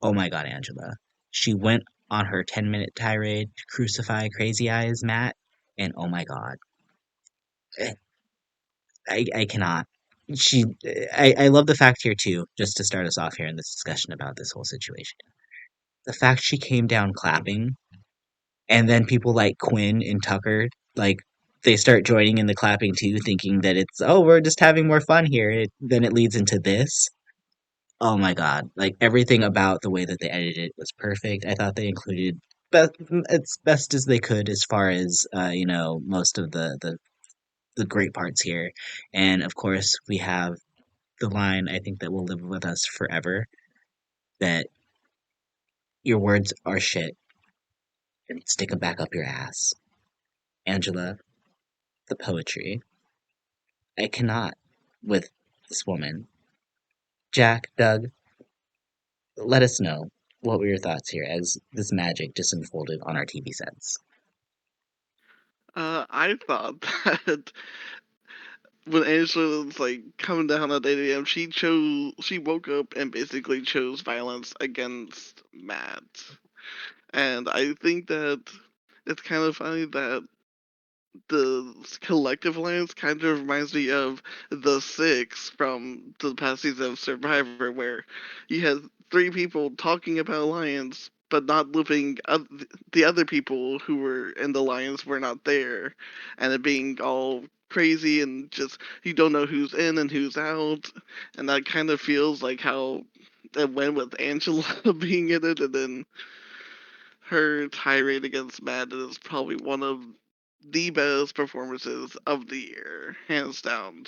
oh my God, Angela, she went on her 10-minute tirade to crucify Crazy Eyes Matt, and oh my God, eh, I cannot. She, I love the fact here too, just to start us off here in this discussion about this whole situation. The fact she came down clapping, and then people like Quinn and Tucker, like they start joining in the clapping too, thinking that it's oh we're just having more fun here. Then it leads into this. Oh my God! Like everything about the way that they edited it was perfect. I thought they included best as they could as far as most of the great parts here, and of course we have the line I think that will live with us forever that your words are shit and stick 'em back up your ass. Angela, the poetry. I cannot with this woman. Jack, Doug, let us know what were your thoughts here as this magic just unfolded on our TV sets. I thought that when Angela was like coming down at 8 a.m., she woke up and basically chose violence against Matt. And I think that it's kind of funny that the collective alliance kind of reminds me of the Six from the past season of Survivor, where you had three people talking about alliance, but not looping the other people who were in the alliance were not there, and it being all crazy and just you don't know who's in and who's out, and that kind of feels like how it went with Angela being in it, and then her tirade against Matt is probably one of the best performances of the year, hands down.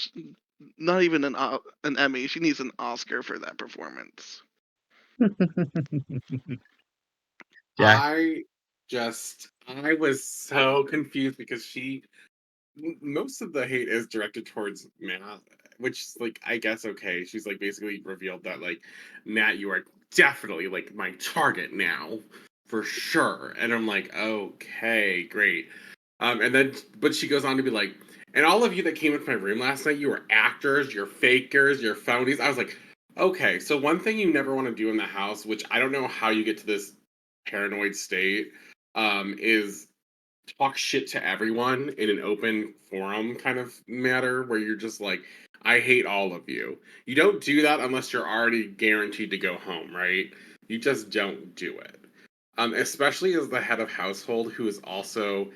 Not even an Emmy. She needs an Oscar for that performance. Jack? I was so confused because most of the hate is directed towards Matt, which is like I guess okay. She's like basically revealed that like Nat, you are definitely like my target now for sure. And I'm like, okay, great. And then but she goes on to be like, and all of you that came into my room last night, you were actors, you're fakers, you're phonies. I was like, okay, so one thing you never want to do in the house, which I don't know how you get to this paranoid state, is talk shit to everyone in an open forum kind of matter where you're just like, I hate all of you. You don't do that unless you're already guaranteed to go home, right? You just don't do it. Especially as the head of household who is also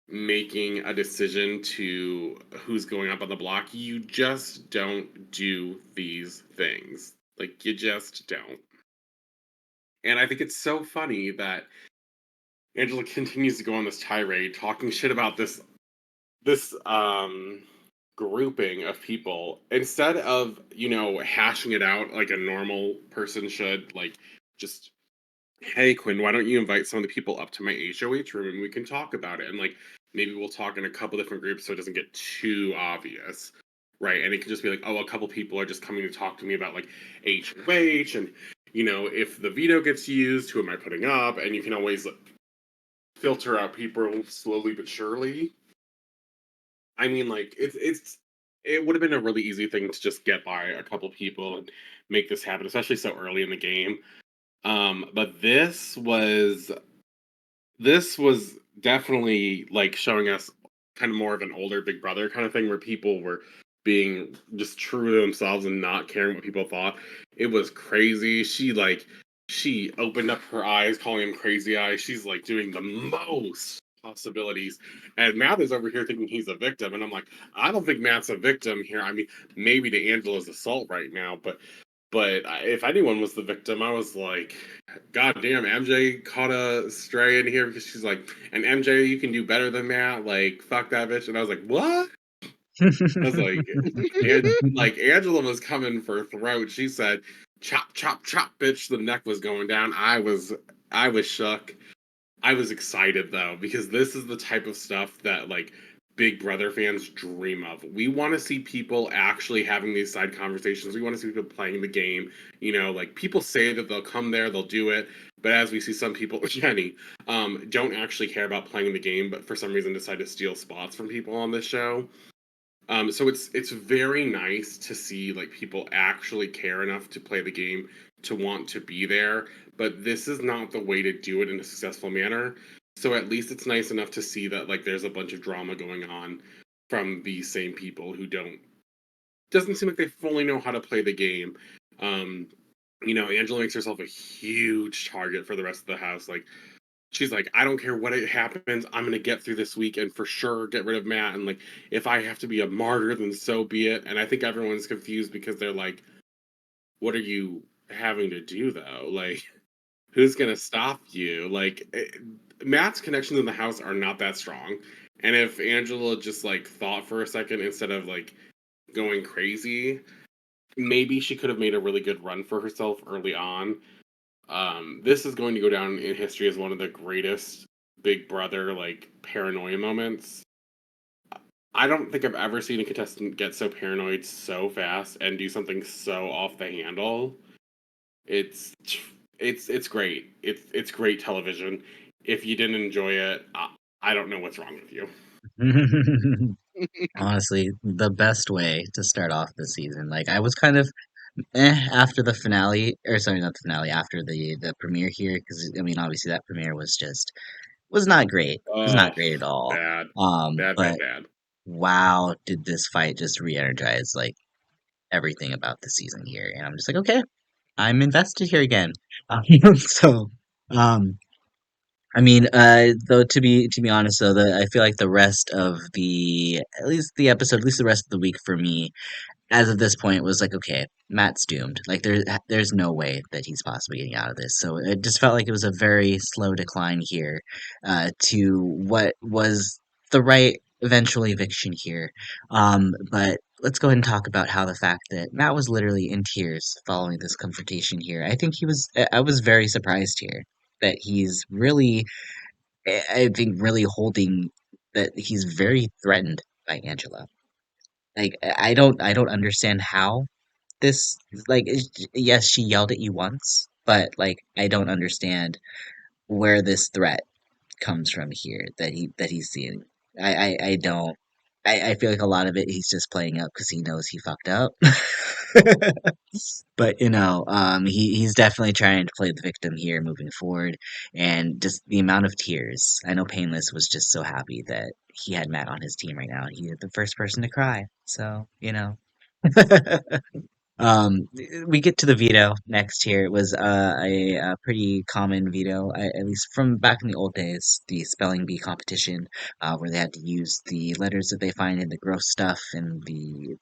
making a decision to who's going up on the block. You just don't do these things. Like, you just don't. And I think it's so funny that Angela continues to go on this tirade talking shit about this grouping of people instead of hashing it out like a normal person should, like, just, hey Quinn, why don't you invite some of the people up to my HOH room and we can talk about it, and like maybe we'll talk in a couple different groups so it doesn't get too obvious, right? And it can just be like, oh, a couple people are just coming to talk to me about like HOH, and if the veto gets used, who am I putting up? And you can always like, filter out people slowly but surely. I mean, like it would have been a really easy thing to just get by a couple people and make this happen, especially so early in the game. But this was definitely like showing us kind of more of an older Big Brother kind of thing where people were being just true to themselves and not caring what people thought. It was crazy. She opened up her eyes, calling him crazy eyes. She's like doing the most possibilities. And Matt is over here thinking he's a victim. And I'm like, I don't think Matt's a victim here. I mean, maybe to Angela's assault right now, but if anyone was the victim, I was like, God damn, MJ caught a stray in here because she's like, and MJ, you can do better than that. Like, fuck that bitch. And I was like, what? I was like, and like Angela was coming for throat. She said, chop, chop, chop, bitch. The neck was going down. I was shook. I was excited though because this is the type of stuff that like Big Brother fans dream of. We want to see people actually having these side conversations. We want to see people playing the game. Like people say that they'll come there, they'll do it, but as we see some people, Jenny, don't actually care about playing the game, but for some reason decide to steal spots from people on this show. So it's very nice to see like people actually care enough to play the game to want to be there, but this is not the way to do it in a successful manner. So at least it's nice enough to see that like there's a bunch of drama going on from these same people who doesn't seem like they fully know how to play the game. Um, Angela makes herself a huge target for the rest of the house. Like she's like, I don't care what it happens, I'm gonna get through this week and for sure get rid of Matt. And like, if I have to be a martyr, then so be it. And I think everyone's confused because they're like, what are you having to do though? Like, who's gonna stop you? Like, Matt's connections in the house are not that strong. And if Angela just like thought for a second instead of like going crazy, maybe she could have made a really good run for herself early on. This is going to go down in history as one of the greatest Big Brother like paranoia moments. I don't think I've ever seen a contestant get so paranoid so fast and do something so off the handle. It's it's great. It's great television. If you didn't enjoy it, I don't know what's wrong with you. Honestly, the best way to start off the season. Like I was kind of after the finale, or sorry, not the finale, after the premiere here, because I mean, obviously that premiere was not great. It was Oh, not great at all. bad, bad, bad, But bad. wow, did this fight just re-energize like everything about the season here? And I'm just like, okay, I'm invested here again. So, um, I mean, though to be honest, though, I feel like the rest of the at least the episode, at least the rest of the week for me as of this point was like, okay, Matt's doomed. Like there's no way that he's possibly getting out of this. So it just felt like it was a very slow decline here, to what was the right eventual eviction here. But let's go ahead and talk about how the fact that Matt was literally in tears following this confrontation here. I think he was. I was very surprised here that he's really. I think really holding that he's very threatened by Angela. Like I don't understand how this yes, she yelled at you once, but like I don't understand where this threat comes from here that he's seeing. I don't. I feel like a lot of it he's just playing up because he knows he fucked up. But he's definitely trying to play the victim here moving forward, and just the amount of tears. I know Painless was just so happy that he had Matt on his team right now. He was the first person to cry, so we get to the veto next here. It was a pretty common veto, at least from back in the old days, the spelling bee competition, where they had to use the letters that they find in the gross stuff and the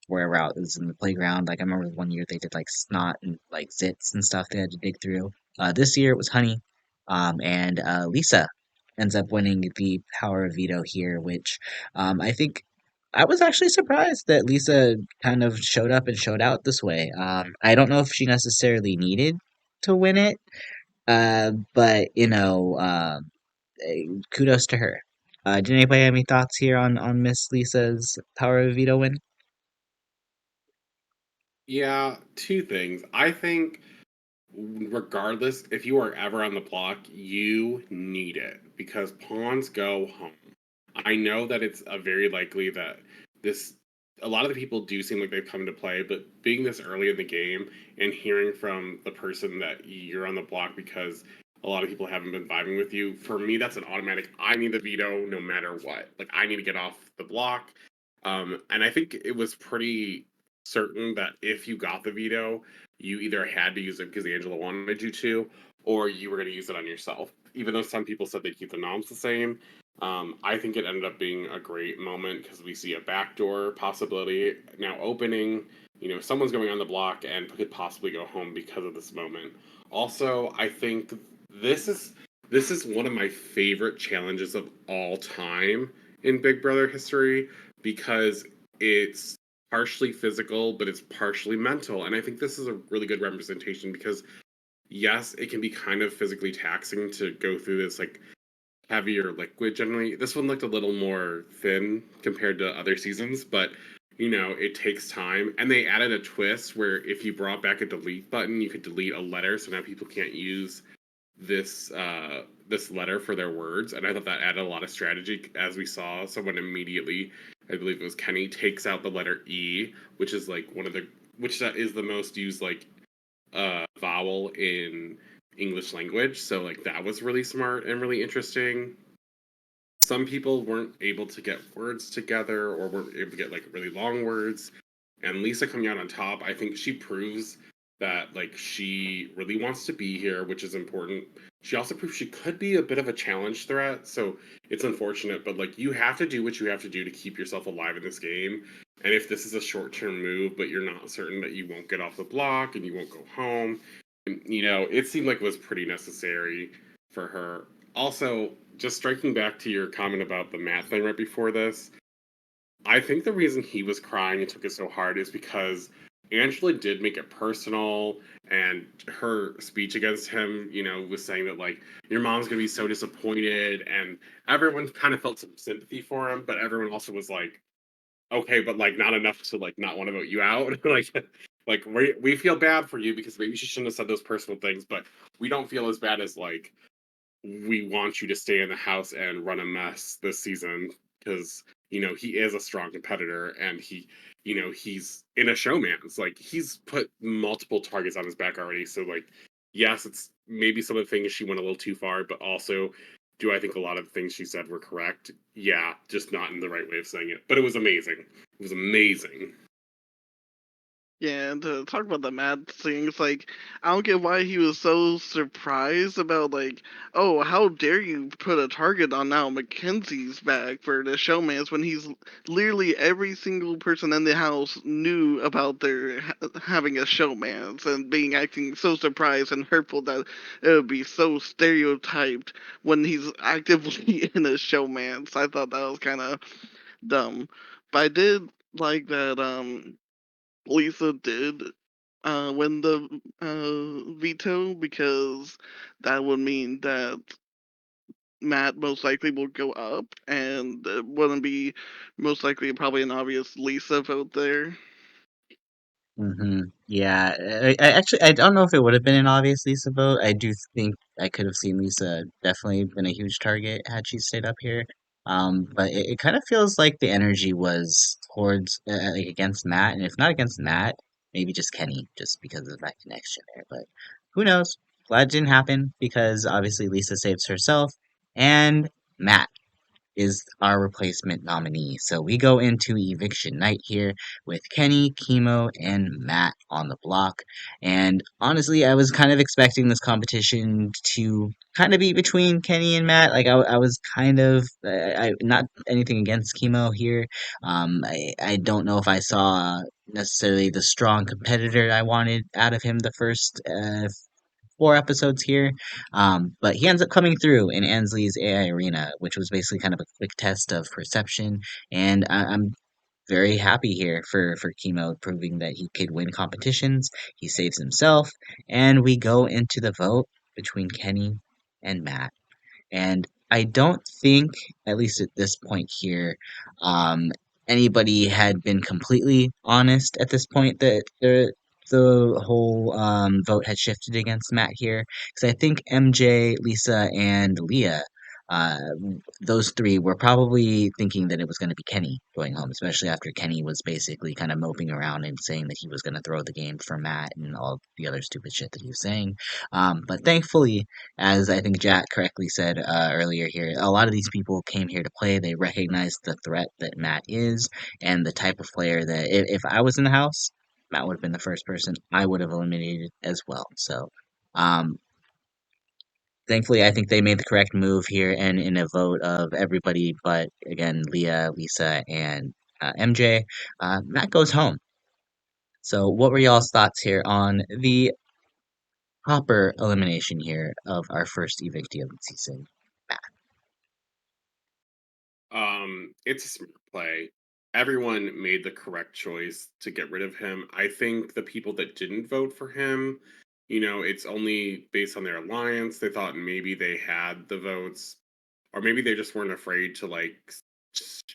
wherever out it was in the playground. Like I remember one year they did like snot and like zits and stuff they had to dig through. This year it was honey, and Lisa ends up winning the power of veto here, which I think I was actually surprised that Lisa kind of showed up and showed out this way. I don't know if she necessarily needed to win it, but kudos to her. Did anybody have any thoughts here on Miss Lisa's power of veto win? Yeah, two things. I think regardless, if you are ever on the block, you need it because pawns go home. I know that it's a very likely that this a lot of the people do seem like they've come to play, but being this early in the game and hearing from the person that you're on the block because a lot of people haven't been vibing with you, for me that's an automatic I need the veto no matter what. Like I need to get off the block. And I think it was pretty certain that if you got the veto, you either had to use it because Angela wanted you to, or you were going to use it on yourself. Even though some people said they'd keep the noms the same, I think it ended up being a great moment because we see a backdoor possibility now opening. You know, someone's going on the block and could possibly go home because of this moment. Also, I think this is this is one of my favorite challenges of all time in Big Brother history because it's partially physical, but it's partially mental. And I think this is a really good representation because yes, it can be kind of physically taxing to go through this like heavier liquid generally. This one looked a little more thin compared to other seasons, but it takes time. And they added a twist where if you brought back a delete button, you could delete a letter, so now people can't use this letter for their words. And I thought that added a lot of strategy as we saw someone immediately, I believe it was Kenny, takes out the letter E, which is like one of the which is the most used like vowel in English language. So like that was really smart and really interesting. Some people weren't able to get words together or weren't able to get like really long words. And Lisa coming out on top, I think she proves that like she really wants to be here, which is important. She also proves she could be a bit of a challenge threat, so it's unfortunate, but like you have to do what you have to do to keep yourself alive in this game. And if this is a short-term move, but you're not certain that you won't get off the block and you won't go home, it seemed like it was pretty necessary for her. Also, just striking back to your comment about the math thing right before this, I think the reason he was crying and took it so hard is because Angela did make it personal, and her speech against him, was saying that like your mom's gonna be so disappointed, and everyone kind of felt some sympathy for him, but everyone also was like, okay, but like not enough to like not want to vote you out, like we feel bad for you because maybe she shouldn't have said those personal things, but we don't feel as bad as like we want you to stay in the house and run a mess this season because he is a strong competitor and he's in a showman's like he's put multiple targets on his back already, so like yes, it's maybe some of the things she went a little too far, but also do I think a lot of the things she said were correct? Yeah, just not in the right way of saying it, but it was amazing. It was amazing. Yeah, and to talk about the mad things, like, I don't get why he was so surprised about, like, oh, how dare you put a target on now Mackenzie's back for the showmans when he's literally every single person in the house knew about their having a showmans and being acting so surprised and hurtful that it would be so stereotyped when he's actively in a showmans. I thought that was kind of dumb. But I did like that, Lisa did win the veto because that would mean that Matt most likely will go up, and it wouldn't be most likely probably an obvious Lisa vote there. Yeah, I don't know if it would have been an obvious Lisa vote. I do think I could have seen Lisa definitely been a huge target had she stayed up here. But it kind of feels like the energy was towards like against Matt, and if not against Matt, maybe just Kenny, just because of that connection there. But who knows? Glad it didn't happen because obviously Lisa saves herself, and Matt is our replacement nominee. So we go into eviction night here with Kenny, Chemo, and Matt on the block. And honestly, I was kind of expecting this competition to kind of be between Kenny and Matt. Like I was kind of, not anything against Chemo here. I don't know if I saw necessarily the strong competitor I wanted out of him the first 4 episodes here. But he ends up coming through in Ansley's AI Arena, which was basically kind of a quick test of perception. And I'm very happy here for Chemo proving that he could win competitions. He saves himself, and we go into the vote between Kenny and Matt. And I don't think, at least at this point here, um, anybody had been completely honest at this point that the whole vote had shifted against Matt here. Because I think MJ, Lisa, and Leah, uh, those three were probably thinking that it was going to be Kenny going home, especially after Kenny was basically kind of moping around and saying that he was going to throw the game for Matt and all the other stupid shit that he was saying. But thankfully, as I think Jack correctly said earlier here, a lot of these people came here to play. They recognized the threat that Matt is and the type of player that if I was in the house, Matt would have been the first person I would have eliminated as well. So, um, thankfully, I think they made the correct move here, and in a vote of everybody but, again, Leah, Lisa, and MJ, Matt goes home. So, what were y'all's thoughts here on the proper elimination here of our first evictee of the season? It's a smart play. Everyone made the correct choice to get rid of him. I think the people that didn't vote for him, it's only based on their alliance. They thought maybe they had the votes, or maybe they just weren't afraid to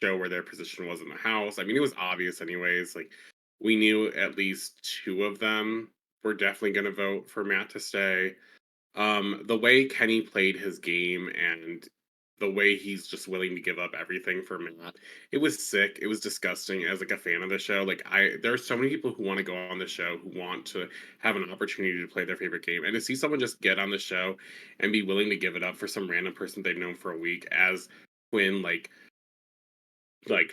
show where their position was in the house. I mean, it was obvious anyways. Like we knew at least two of them were definitely going to vote for Matt to stay. The way Kenny played his game and the way he's just willing to give up everything for Matt, it was sick. It was disgusting as like a fan of the show. There are so many people who want to go on the show who want to have an opportunity to play their favorite game. And to see someone just get on the show and be willing to give it up for some random person they've known for a week, as Quinn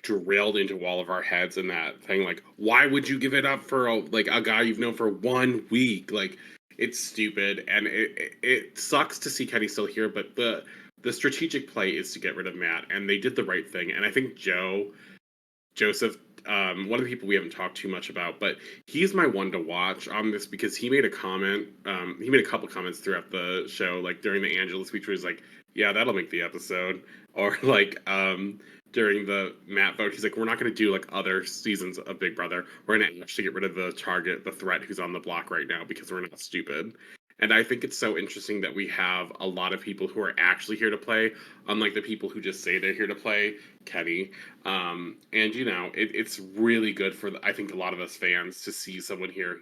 drilled into all of our heads in that thing, like, why would you give it up for a guy you've known for 1 week? Like, it's stupid, and it sucks to see Kenny still here, but the strategic play is to get rid of Matt, and they did the right thing. And I think Joseph, one of the people we haven't talked too much about, but he's my one to watch on this because he made a comment. He made a couple comments throughout the show, like during the Angela speech, where he's like, "Yeah, that'll make the episode," or during the Matt vote, he's like, "We're not going to do like other seasons of Big Brother. We're going to actually get rid of the target, the threat who's on the block right now because we're not stupid." And I think it's so interesting that we have a lot of people who are actually here to play, unlike the people who just say they're here to play, Kenny. And it's really good for I think a lot of us fans to see someone here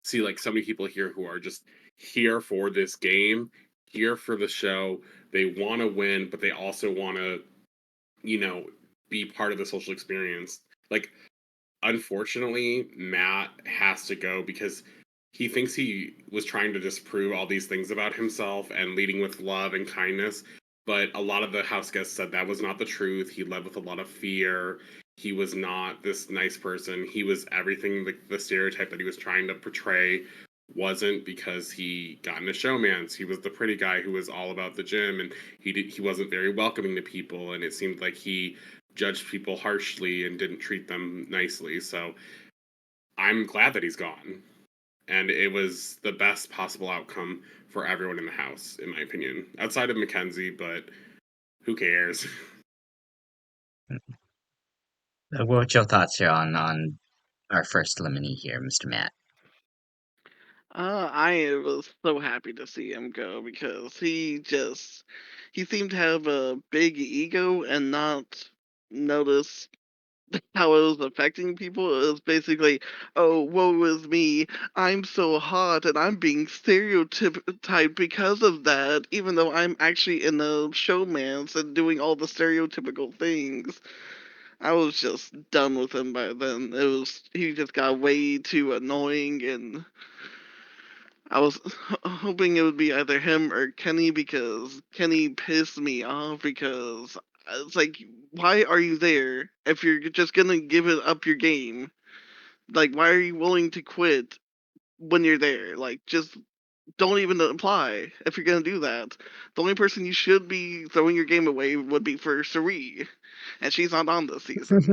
see like so many people here who are just here for this game, here for the show. They want to win, but they also want to, you know, be part of the social experience. Like, unfortunately, Matt has to go because he thinks he was trying to disprove all these things about himself and leading with love and kindness. But a lot of the house guests said that was not the truth. He led with a lot of fear. He was not this nice person. He was everything the stereotype that he was trying to portray wasn't, because he got into showmance. He was the pretty guy who was all about the gym, and he wasn't very welcoming to people, and it seemed like he judged people harshly and didn't treat them nicely. So I'm glad that he's gone. And it was the best possible outcome for everyone in the house, in my opinion. Outside of Mackenzie, but who cares? What's your thoughts here on our first eliminee here, Mr. Matt? I was so happy to see him go because he seemed to have a big ego and not notice how it was affecting people. It was basically, oh, woe is me. I'm so hot and I'm being stereotyped because of that, even though I'm actually in a showmance and doing all the stereotypical things. I was just done with him by then. He just got way too annoying, and I was hoping it would be either him or Kenny because Kenny pissed me off because it's like, why are you there if you're just gonna give it up your game? Like, why are you willing to quit when you're there? Like, just don't even apply if you're gonna do that. The only person you should be throwing your game away would be for Suri, and she's not on this season.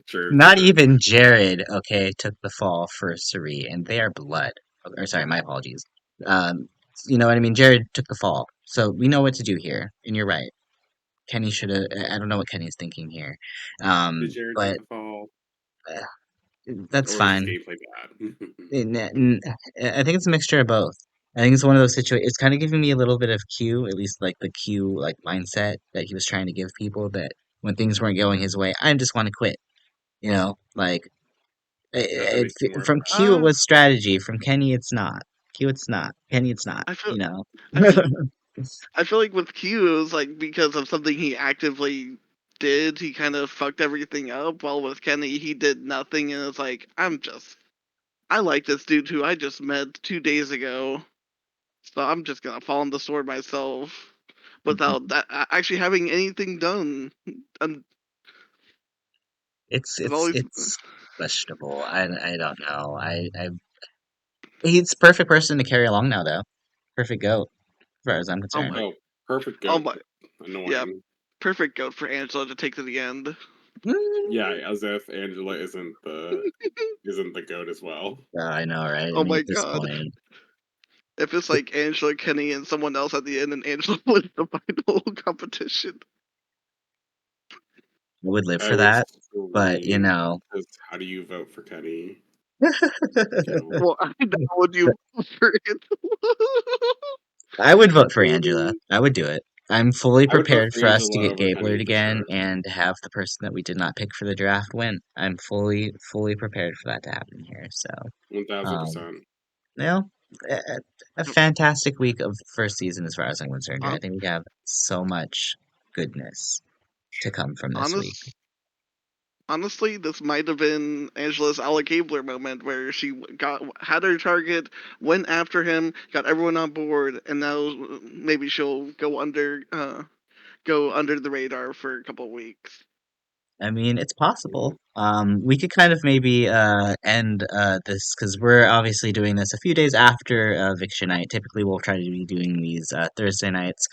True, Not true. even Jared, okay, took the fall for Suri, and they are blood. Or sorry, my apologies. Um, you know what I mean? Jared took the fall, so we know what to do here. And you're right. Kenny should have. I don't know what Kenny's thinking here, Did Jared take but the fall? uh, that's Or was his fine. gameplay bad? I think it's a mixture of both. I think it's one of those situations. It's kind of giving me a little bit of Q, at least like the Q like mindset that he was trying to give people that when things weren't going his way, I just want to quit. Like Not that makes him more of a from bad Q it Uh, was strategy. From Kenny it's not. Q it's not. Kenny it's not. I feel, I It's feel, I feel like with Q, it was like because of something he actively did, he kind of fucked everything up. While with Kenny, he did nothing, and it's like, I like this dude who I just met 2 days ago, so I'm just gonna fall on the sword myself without that actually having anything done. And I've always, it's questionable. I don't know. He's a perfect person to carry along now though. Perfect goat, as far as I'm oh concerned. my, Oh, perfect oh goat, my, but yeah, annoying. perfect goat for Angela to take to the end. Yeah, Mm. as if Angela isn't the goat as well. I know, right? I Oh mean, my at this god. point, If it's like Angela, Kenny, and someone else at the end, and Angela wins the final competition. I would live I for would that. But scream because how do you vote for Kenny? You know, Well, I know what you for it. I would vote for Angela. I would do it. I'm fully I would vote prepared for for us to Angela get over Gablered Kenny for again sure. and have the person that we did not pick for the draft win. I'm fully prepared for that to happen here. So, One thousand um, percent. you know, a, a fantastic week of the first season as far as I'm concerned here. I Hon- think we have so much goodness to come from this week. Honest, honestly, this might have been Angela's Alec Gabler moment where she got had her target, went after him, got everyone on board, and now maybe she'll go under the radar for a couple of weeks. I mean, it's possible. We could kind of maybe end this because we're obviously doing this a few days after Eviction night. Typically, we'll try to be doing these Thursday nights.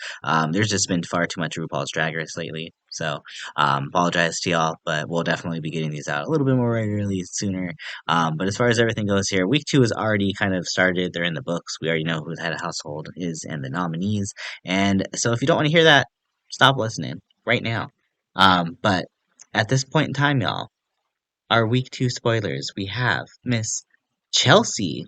There's just been far too much RuPaul's Drag Race lately, so apologize to y'all, but we'll definitely be getting these out a little bit more regularly sooner. But as far as everything goes here, week two has already kind of started. They're in the books. We already know who the head of household is and the nominees. And so, if you don't want to hear that, stop listening right now. But at this point in time, y'all, our week two spoilers, we have Miss Chelsea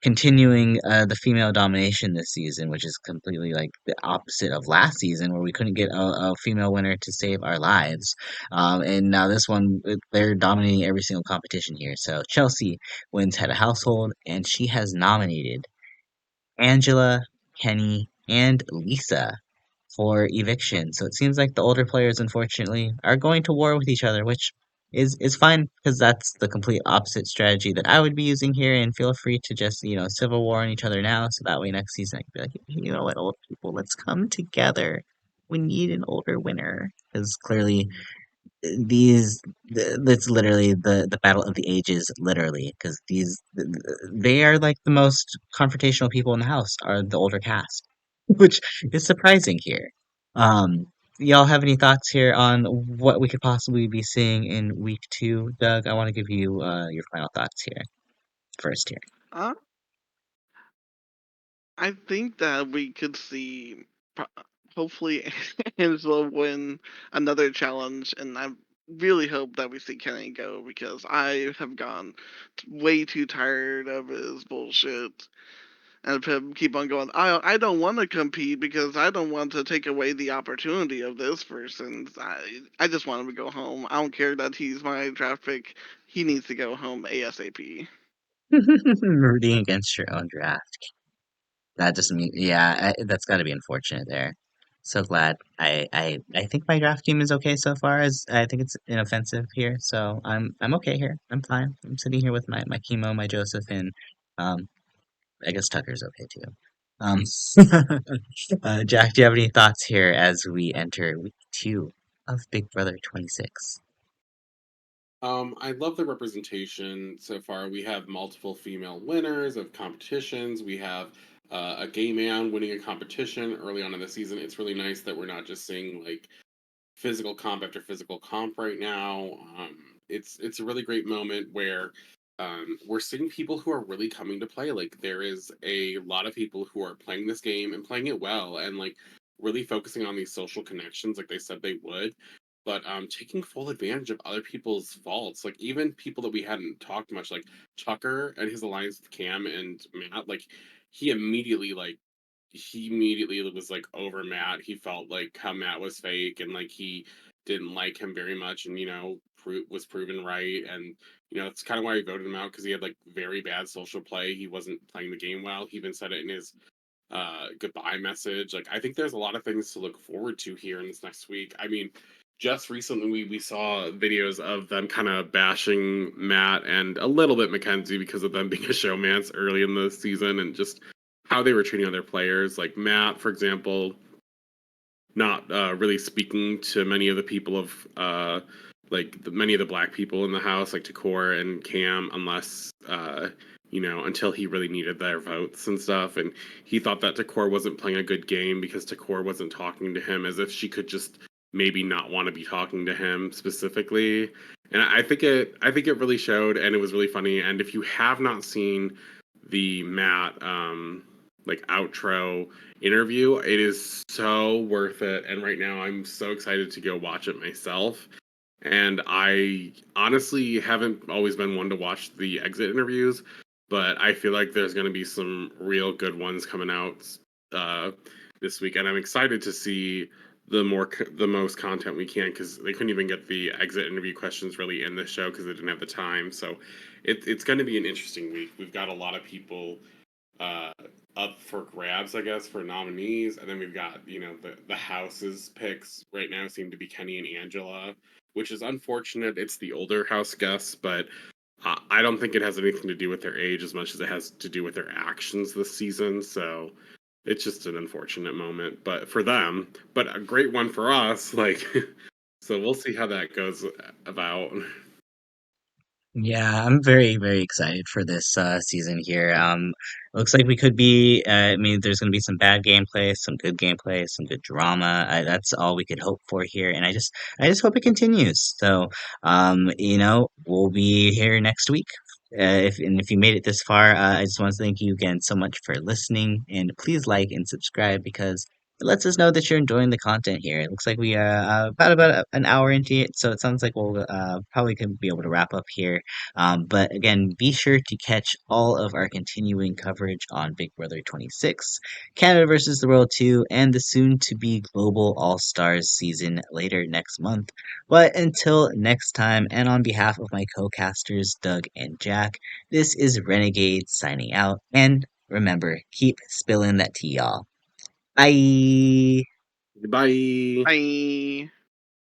continuing the female domination this season, which is completely like the opposite of last season where we couldn't get a female winner to save our lives. And now this one, they're dominating every single competition here. So Chelsea wins head of household, and she has nominated Angela, Kenny, and Lisa for eviction. So it seems like the older players, unfortunately, are going to war with each other, which is fine because that's the complete opposite strategy that I would be using here. And feel free to just civil war on each other now, so that way next season I can be like, you know what, old people, let's come together. We need an older winner because clearly that's literally the battle of the ages, literally, because they are like the most confrontational people in the house are the older cast, which is surprising here. um y'all have any thoughts here on what we could possibly be seeing in week two? Doug, I want to give you your final thoughts here first here. Uh, I think that we could see, hopefully, Angela win another challenge, and really hope that we see Kenny go because I have gone way too tired of his bullshit. And if him keep on going, I don't want to compete because I don't want to take away the opportunity of this person. I just want him to go home. I don't care that he's my draft pick. He needs to go home ASAP. Rooting against your own draft. That just mean, yeah, that's got to be unfortunate there. So glad. I think my draft team is okay so far. As I think it's inoffensive here, so I'm okay here. I'm fine. I'm sitting here with my chemo, my Joseph, and um, I guess Tucker's okay too. Um, Jack, do you have any thoughts here as we enter week 2 of Big Brother 26? I love the representation so far. We have multiple female winners of competitions. We have a gay man winning a competition early on in the season. It's really nice that we're not just seeing like physical comp after physical comp right now. It's a really great moment where we're seeing people who are really coming to play. Like there is a lot of people who are playing this game and playing it well, and like really focusing on these social connections, like they said they would. But taking full advantage of other people's faults, like even people that we hadn't talked much, like Tucker and his alliance with Cam and Matt, like he immediately like he immediately was like over Matt. He felt like how Matt was fake and like he didn't like him very much, and was proven right. And it's kind of why I voted him out because he had like very bad social play. He wasn't playing the game well. He even said it in his goodbye message. Like I think there's a lot of things to look forward to here in this next week. I mean, just recently we saw videos of them kind of bashing Matt and a little bit Mackenzie because of them being a showmance early in the season and just how they were treating other players. Like Matt, for example, not really speaking to many of the people of many of the black people in the house, like Takor and Cam, unless until he really needed their votes and stuff. And he thought that Takor wasn't playing a good game because Takor wasn't talking to him, as if she could just maybe not want to be talking to him specifically. And I think it really showed, and it was really funny. And if you have not seen the Matt like outro interview, it is so worth it. And right now I'm so excited to go watch it myself. And I honestly haven't always been one to watch the exit interviews, but I feel like there's going to be some real good ones coming out uh, this week, and I'm excited to see the most content we can because they couldn't even get the exit interview questions really in this show because they didn't have the time. So it's going to be an interesting week. We've got a lot of people uh, up for grabs, I guess, for nominees. And then we've got, the house's picks right now seem to be Kenny and Angela, which is unfortunate. It's the older house guests, but I don't think it has anything to do with their age as much as it has to do with their actions this season. So it's just an unfortunate moment, but for them, but a great one for us. Like, so we'll see how that goes about. Yeah, I'm very, very excited for this season here. Looks like we could be. I mean, there's going to be some bad gameplay, some good gameplay, some good drama. That's all we could hope for here, and I just hope it continues. So, we'll be here next week. If you made it this far, I just want to thank you again so much for listening, and please like and subscribe because it lets us know that you're enjoying the content here. It looks like we are about an hour into it, so it sounds like we'll probably could be able to wrap up here. But again, be sure to catch all of our continuing coverage on Big Brother 26, Canada versus the World 2, and the soon to be Global All Stars season later next month. But until next time, and on behalf of my co casters, Doug and Jack, this is Renegade signing out. And remember, keep spilling that tea, y'all. Bye. Bye. Bye.